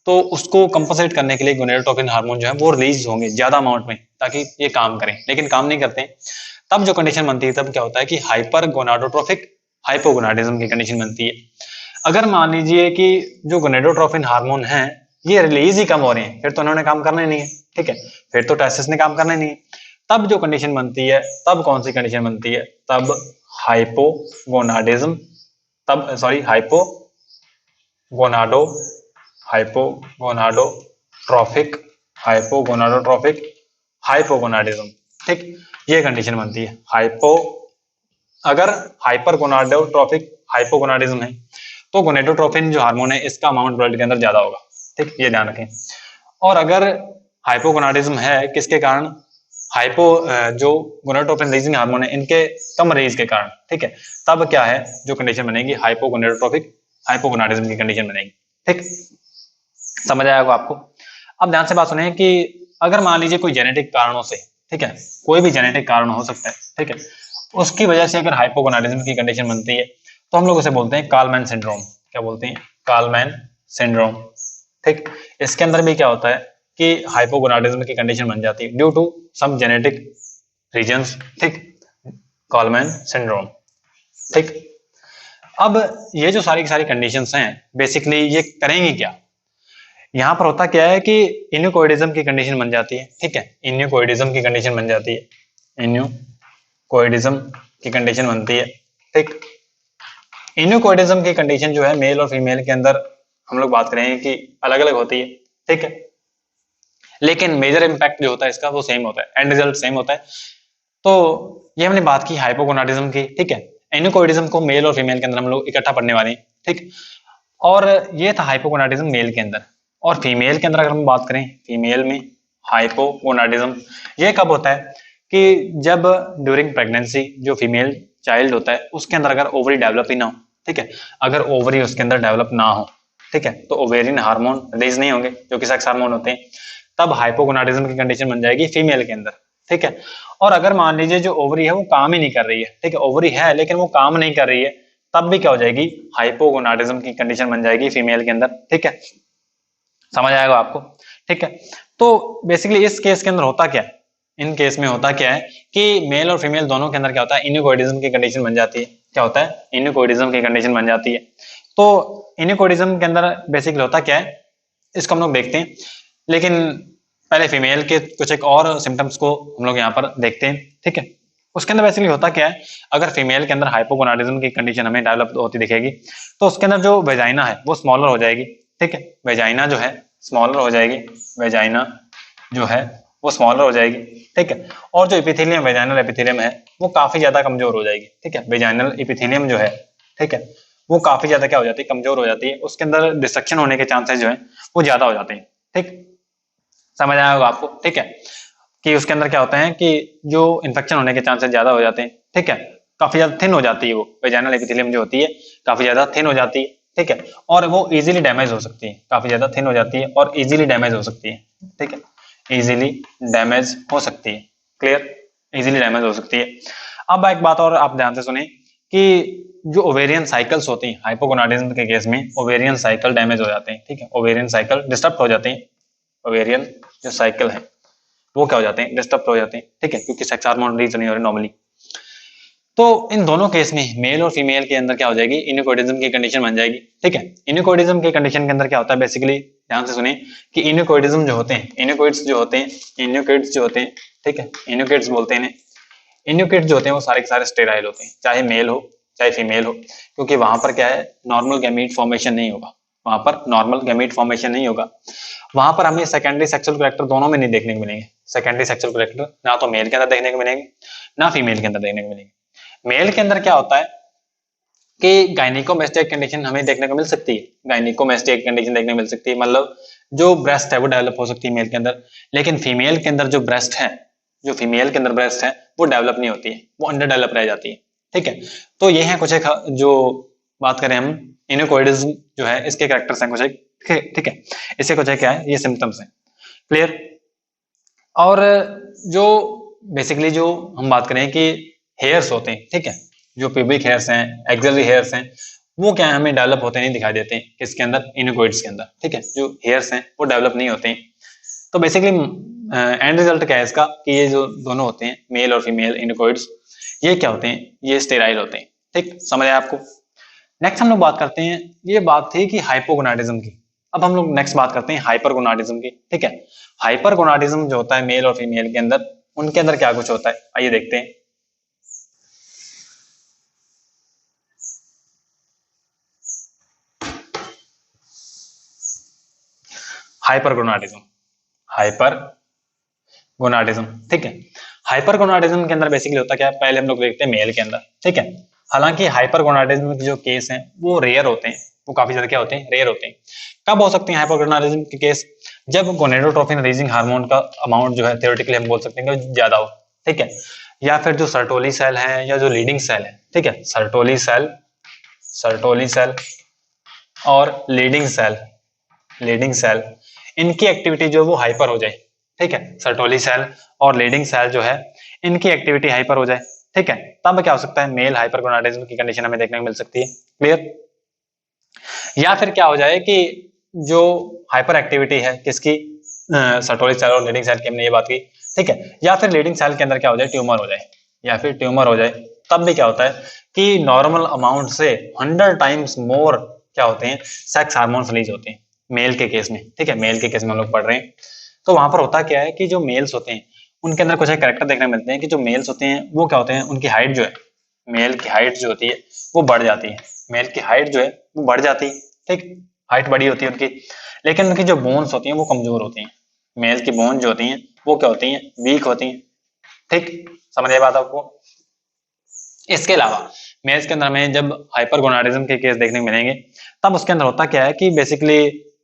तो उसको कंपनसेट करने के लिए गोनेडोट्रोफिन हार्मोन जो है वो रिलीज होंगे ज्यादा अमाउंट में ताकि ये काम करें, लेकिन काम नहीं करते। तब जो कंडीशन बनती है तब क्या होता है कि हाइपर गोनाडोट्रोफिक हाइपोगोनाडिज्म की कंडीशन बनती है। अगर मान लीजिए कि जो गोनेडोट्रोफिन हार्मोन है ये रिलीज ही कम हो रहे हैं, फिर तो उन्होंने काम करना ही नहीं है, ठीक है, फिर तो टेस्टिस ने काम करना ही नहीं है। तब जो कंडीशन बनती है, तब कौन सी कंडीशन बनती है? तब हाइपोगोनाडिज्म, तब सॉरी हाइपोगोनाडो हाइपोगोनाडोट्रोफिक हाइपोगोनाडोट्रोफिक हाइपोगोनाडिज्म, ठीक, ये कंडीशन बनती है। अगर हाइपर गोनाडोट्रोफिक हाइपोगोनाडिज्म है तो गोनेडोट्रोफिन जो हार्मोन है इसका अमाउंट ब्लड के अंदर ज्यादा होगा, ठीक, ये ध्यान रखें। और अगर हाइपोगोनाडिज्म है किसके कारण? जो गोनेडोट्रोफिन रिलीजिंग हार्मोन है इनके कम रेंज के कारण, ठीक है, तब क्या है जो कंडीशन बनेगी? हाइपोगोनेडोट्रोफिक हाइपोगोनाडिज्म की कंडीशन बनेगी, ठीक। समझ आया होगा आपको? अब ध्यान से बात सुनिए कि अगर मान लीजिए कोई जेनेटिक कारणों से, ठीक है, कोई भी जेनेटिक कारण हो सकता है, ठीक है, उसकी वजह से अगर हाइपोगोनाडिज्म की कंडीशन बनती है तो हम लोग उसे बोलते हैं कालमैन सिंड्रोम। क्या बोलते हैं? कालमैन सिंड्रोम। ठीक, इसके अंदर भी क्या होता है कि हाइपोगोनाडिज्म की कंडीशन बन जाती है due to some genetic reasons. ठीक, कालमैन सिंड्रोम। ठीक, अब ये जो सारी की सारी कंडीशंस हैं बेसिकली ये करेंगी क्या? यहाँ पर होता क्या है कि इन्यूकोइडिज्म की कंडीशन बन जाती है। ठीक है, इन्यूकोइडिज्म की कंडीशन बन जाती है, इन्यूकोइडिज्म की कंडीशन बनती है। ठीक, इन्यूकोइडिज्म की कंडीशन जो है मेल और फीमेल के अंदर हम लोग बात करेंगे कि अलग अलग होती है। ठीक है, लेकिन मेजर इंपैक्ट जो होता है इसका वो सेम होता है, एंड रिजल्ट सेम होता है। तो ये हमने बात की हाइपोगोनाडिज्म की। ठीक है, इन्यूकोइडिज्म को मेल और फीमेल के अंदर हम लोग इकट्ठा पढ़ने वाले हैं। ठीक, और ये था हाइपोगोनाडिज्म मेल के अंदर। और फीमेल के अंदर अगर हम बात करें, फीमेल में हाइपोगोनाडिज्म ये कब होता है कि जब ड्यूरिंग प्रेगनेंसी जो फीमेल चाइल्ड होता है उसके अंदर अगर ओवरी डेवलप ही ना हो। ठीक है, अगर ओवरी उसके अंदर डेवलप ना हो, ठीक है, तो ओवेरियन हार्मोन रिलीज नहीं होंगे जो कि सेक्स हार्मोन होते हैं, तब हाइपोगोनाडिज्म की कंडीशन बन जाएगी फीमेल के अंदर। ठीक है, और अगर मान लीजिए जो ओवरी है वो काम ही नहीं कर रही है, ठीक है, ओवरी है लेकिन वो काम नहीं कर रही है, तब भी क्या हो जाएगी? हाइपोगोनाडिज्म की कंडीशन बन जाएगी फीमेल के अंदर। ठीक है, समझ आएगा आपको? ठीक है, तो बेसिकली इस केस के अंदर होता क्या है, इन केस में होता क्या है कि मेल और फीमेल दोनों के अंदर क्या होता है? इन्यूकोइडिज्म की कंडीशन बन जाती है। क्या होता है? इन्यूकोइडिज्म की कंडीशन बन जाती है। तो इन्यूकोइडिज्म के अंदर बेसिकली होता क्या है इसको हम लोग देखते हैं, लेकिन पहले फीमेल के कुछ एक और सिम्टम्स को हम लोग यहाँ पर देखते हैं। ठीक है, उसके अंदर बेसिकली होता क्या है, अगर फीमेल के अंदर हाइपोगोनाडिज्म की कंडीशन हमें डेवलप होती दिखेगी तो उसके अंदर जो वेजाइना है वो स्मॉलर हो जाएगी। ठीक है, वेजाइना जो है स्मॉलर हो जाएगी, वेजाइना जो है वो स्मॉलर हो जाएगी। ठीक है, और जो एपिथेलियम, वेजाइनल एपिथेलियम है वो काफी ज्यादा कमजोर हो जाएगी। ठीक है, वेजाइनल एपिथेलियम जो है, ठीक है, वो काफी ज्यादा क्या हो जाती है? कमजोर हो जाती है। उसके अंदर डिस्ट्रक्शन होने के चांसेस जो है वो ज्यादा हो जाते हैं। ठीक, समझ आया होगा आपको? ठीक है, कि उसके अंदर क्या होता है कि जो इन्फेक्शन होने के चांसेस ज्यादा हो जाते हैं। ठीक है, काफी ज्यादा थिन हो जाती है वो वेजाइनल एपिथेलियम जो होती है, काफी ज्यादा थिन हो जाती है। ठीक है, और वो इजीली डैमेज हो सकती है, काफी ज्यादा थिन हो जाती है और इजीली डैमेज हो सकती है। ठीक है, इजीली डैमेज हो सकती है। क्लियर? इजीली डैमेज हो सकती है। अब एक बात और आप ध्यान से सुने कि जो ओवेरियन साइकिल्स होती हैं हाइपोगोनाडिज्म के केस में, ओवेरियन साइकिल डैमेज हो जाते हैं। ठीक है, ओवेरियन साइकिल डिस्टर्ब हो जाते हैं, ओवेरियन जो साइकिल है वो क्या हो जाते हैं? डिस्टर्ब हो जाते हैं। ठीक है, क्योंकि सेक्स हार्मोन रिलीज नहीं हो रहे नॉर्मली। तो इन दोनों केस में मेल और फीमेल के अंदर क्या हो जाएगी? इन्यूकोइडिज्म की कंडीशन बन जाएगी। ठीक है, इन्यूकोइडिज्म की कंडीशन के अंदर क्या होता है बेसिकली, ध्यान से सुनिए कि इन्यूकोइडिज्म जो होते हैं, इन्यूकोइड्स जो होते हैं, इन्यूकोइड्स जो होते हैं, ठीक है, इन्यूकोइड्स बोलते हैं इन्हें। इन्यूकोइड्स जो होते हैं वो सारे के सारे स्टेराइल होते हैं, चाहे मेल हो चाहे फीमेल हो, क्योंकि वहां पर क्या है? नॉर्मल गैमीट फॉर्मेशन नहीं होगा, वहां पर नॉर्मल गैमीट फॉर्मेशन नहीं होगा। वहां पर हमें सेकेंडरी सेक्सुअल कैरेक्टर दोनों में नहीं देखने को मिलेंगे। सेकेंडरी सेक्सुअल कैरेक्टर ना तो मेल के अंदर देखने को मिलेंगे ना फीमेल के अंदर देखने को मिलेंगे। मेल के अंदर क्या होता है कि गायनिकोमेस्टिक कंडीशन हमें देखने को मिल सकती है, गायनिकोमेस्टिक कंडीशन देखने को मिल सकती है, मतलब जो ब्रेस्ट है वो डेवलप हो सकती है मेल के अंदर, लेकिन फीमेल के अंदर जो ब्रेस्ट है, जो फीमेल के अंदर ब्रेस्ट है वो डेवलप नहीं होती है, वो अंडर डेवलप रह जाती है। ठीक है, तो ये है कुछ एक जो बात करें हम इन्यूकोइडिज्म जो है इसके कैरेक्टर्स हैं कुछ एक। ठीक है, इससे कुछ है क्या है? ये सिम्टम्स हैं। क्लियर? और जो बेसिकली जो हम बात करें कि हेयर्स होते हैं, ठीक है, जो प्यूबिक हेयर्स हैं, एक्सिलरी हेयर्स हैं, वो क्या है? हमें डेवलप होते नहीं दिखाई देते हैं किसके अंदर? इन्यूकोइड्स के अंदर। ठीक है, जो हेयर्स हैं वो डेवलप नहीं होते हैं। तो बेसिकली एंड रिजल्ट क्या है इसका कि ये जो दोनों होते हैं मेल और फीमेल इन्यूकोइड्स, ये क्या होते हैं? ये स्टेराइल होते हैं। ठीक, समझ आया आपको? नेक्स्ट हम लोग बात करते हैं, ये बात थी कि हाइपोगोनाडिज्म की। अब हम लोग नेक्स्ट बात करते हैं हाइपरगोनाडिज्म की। ठीक है, हाइपरगोनाडिज्म जो होता है मेल और फीमेल के अंदर, उनके अंदर क्या कुछ होता है आइए देखते हैं। हाइपरगोनाडिज्म, हाइपरगोनाडिज्म। ठीक है, हाइपरगोनाडिज्म के अंदर बेसिकली होता क्या है? पहले हम लोग देखते हैं मेल के अंदर। ठीक है, हालांकि हाइपरगोनाडिज्म के जो केस हैं वो रेयर होते हैं, वो काफी ज्यादा क्या होते हैं? रेयर होते हैं। कब हो सकते हैं हाइपरगोनाडिज्म के केस? जब गोनेडोट्रोपिन रिलीजिंग हार्मोन का अमाउंट जो है थियोरेटिकली हम बोल सकते हैं कि ज्यादा हो। ठीक है, या फिर जो सर्टोली सेल है या जो लीडिंग सेल है, ठीक है, सर्टोली सेल, सर्टोली सेल और लीडिंग सेल, लीडिंग सेल, इनकी एक्टिविटी जो वो हाइपर हो जाए। ठीक है, सर्टोली सेल और लीडिंग सेल जो है इनकी एक्टिविटी हाइपर हो जाए। ठीक है, तब क्या हो सकता है, मेल हाइपरगोनाडिज्म की कंडीशन हमें देखने को मिल सकती है। क्लियर? या फिर क्या हो जाए कि जो हाइपर एक्टिविटी है किसकी, सर्टोरिक सेल और लीडिंग सेल की हमने ये बात की, ठीक है, या फिर लीडिंग सेल के अंदर क्या हो जाए, ट्यूमर हो जाए, या फिर ट्यूमर हो जाए, तब भी क्या होता है कि नॉर्मल अमाउंट से 100 टाइम्स मोर क्या होते हैं, सेक्स हार्मोन्स रिलीज होते हैं मेल के केस में। ठीक है, मेल के केस में हम लोग पढ़ रहे हैं, तो वहां पर होता क्या है कि जो मेल्स होते हैं उनके अंदर कुछ कैरेक्टर देखने को मिलते हैं कि जो मेल्स होते हैं वो क्या होते हैं, उनकी हाइट जो है, मेल की हाइट जो होती है वो बढ़ जाती है, मेल की हाइट जो है वो बढ़ जाती है, ठीक, हाइट बड़ी होती है उनकी, लेकिन उनकी जो बोन्स होती हैं वो कमजोर होती हैं, मेल की बोन जो होती हैं वो क्या होती हैं, वीक होती हैं, ठीक, समझ आई बात आपको? इसके अलावा मेल्स के अंदर हमें जब हाइपरगोनाडिज्म के केस देखने को मिलेंगे, तब उसके अंदर होता क्या है कि बेसिकली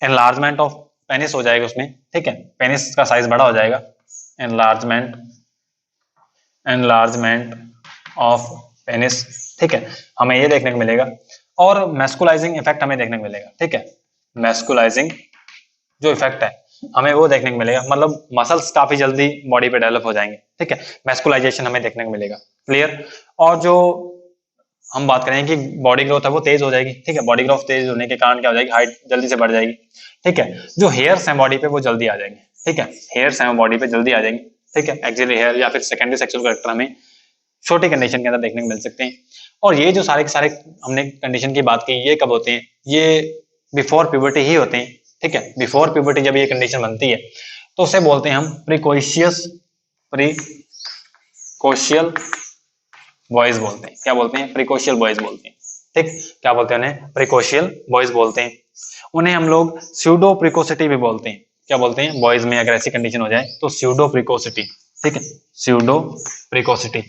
एनलार्जमेंट ऑफ पेनिस हो जाएगा उसमें, ठीक है, पेनिस का साइज बड़ा हो जाएगा, एनलार्जमेंट एनलार्जमेंट ऑफ पेनिस, ठीक है, हमें ये देखने को मिलेगा, और मैस्कुलाइजिंग इफेक्ट हमें देखने को मिलेगा, ठीक है, मैस्कुलाइजिंग जो इफेक्ट है हमें वो देखने को मिलेगा, मतलब मसल्स काफी जल्दी बॉडी पे डेवलप हो जाएंगे, ठीक है, मैस्कुलाइजेशन हमें देखने को मिलेगा। क्लियर? और जो हम बात करें कि बॉडी ग्रोथ है वो तेज हो जाएगी, ठीक है, बॉडी ग्रोथ तेज होने के कारण क्या हो जाएगी, हाइट जल्दी से बढ़ जाएगी, ठीक है, जो हेयर्स हैं बॉडी पे वो जल्दी आ जाएंगे, ठीक है, हेयर्स हैं बॉडी पे जल्दी आ जाएंगे, ठीक है, एक्सिलरी हेयर या फिर सेकेंडरी सेक्सुअल कैरेक्टर हमें छोटी कंडीशन के अंदर देखने को मिल सकते हैं। और ये जो सारे के सारे हमने कंडीशन की बात की, ये कब होते हैं, ये बिफोर प्यूबर्टी ही होते हैं, ठीक है, बिफोर प्यूबर्टी जब ये कंडीशन बनती है तो उसे बोलते हैं हम प्रिकोशियल बॉयज बोलते हैं, क्या बोलते हैं, प्रिकोशियल बॉयज बोलते हैं, ठीक, क्या बोलते हैं उन्हें, प्रिकोशियल बॉयज बोलते हैं। उन्हें हम लोग स्यूडो प्रिकोसिटी भी बोलते हैं, क्या बोलते हैं, बॉयज में अगर ऐसी कंडीशन हो जाए तो स्यूडो प्रिकोसिटी, ठीक है, स्यूडो प्रिकोसिटी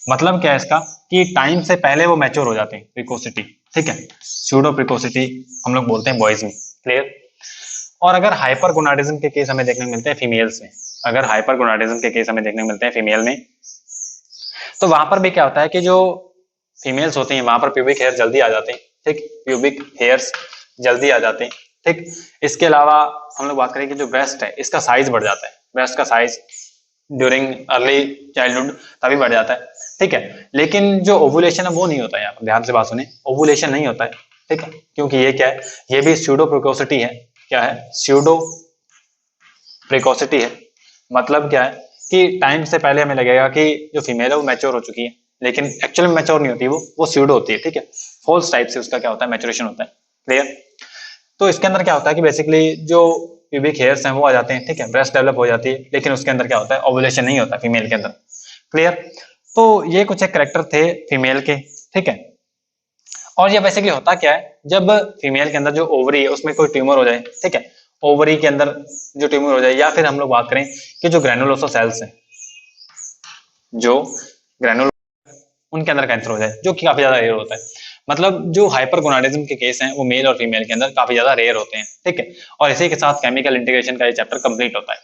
मतलब क्या है इसका, कि टाइम से पहले वो मैच्योर हो जाते हैं, प्रिकोसिटी, ठीक है, स्यूडो प्रिकोसिटी हम लोग बोलते हैं बॉयज में। क्लियर? और अगर हाइपरगोनाडिज्म के केस हमें देखने को मिलते हैं फीमेल्स में, अगर हाइपरगोनाडिज्म के केस हमें देखने को मिलते हैं फीमेल में, तो वहां पर भी क्या होता है कि जो फीमेल्स होती हैं वहां पर प्यूबिक हेयर जल्दी आ जाते हैं, ठीक, प्यूबिक हेयर्स जल्दी आ जाते हैं, ठीक। इसके अलावा हम लोग बात करें कि जो ब्रेस्ट है इसका साइज बढ़ जाता है, ब्रेस्ट का साइज ड्यूरिंग अर्ली चाइल्डहुड तभी बढ़ जाता है, ठीक है, लेकिन जो ओवुलेशन है वो नहीं होता है, यहाँ पर ध्यान से बात सुने, ओवुलेशन नहीं होता है, ठीक है, क्योंकि ये क्या है, ये भी स्यूडो प्रिकोसिटी है, क्या है, स्यूडो प्रिकोसिटी है, मतलब क्या है कि टाइम से पहले हमें लगेगा कि जो फीमेल है वो मैच्योर हो चुकी है, लेकिन एक्चुअल में मैच्योर नहीं होती, वो स्यूडो होती है, ठीक है, फॉल्स टाइप से उसका क्या होता है, मैच्योरेशन होता है। क्लियर? तो इसके अंदर क्या होता है कि बेसिकली जो प्यूबिक हेयर्स हैं वो आ जाते हैं, ठीक है, ब्रेस्ट डेवलप हो जाती है, लेकिन उसके अंदर क्या होता है, ओवुलेशन नहीं होता फीमेल के अंदर। क्लियर? तो ये कुछ एक करेक्टर थे फीमेल के, ठीक है, और ये बेसिकली होता क्या है, जब फीमेल के अंदर जो ओवरी है उसमें कोई ट्यूमर हो जाए, ठीक है, ओवरी के अंदर जो ट्यूमर हो जाए, या फिर हम लोग बात करें कि जो ग्रैनुलोसा सेल्स हैं, जो ग्रैनुल उनके अंदर कैंसर हो जाए, जो कि काफी ज्यादा रेयर होता है, मतलब जो हाइपरगोनाडिज्म के केस हैं वो मेल और फीमेल के अंदर काफी ज्यादा रेयर होते हैं, ठीक है, और इसी के साथ केमिकल इंटीग्रेशन का ये चैप्टर कंप्लीट होता है।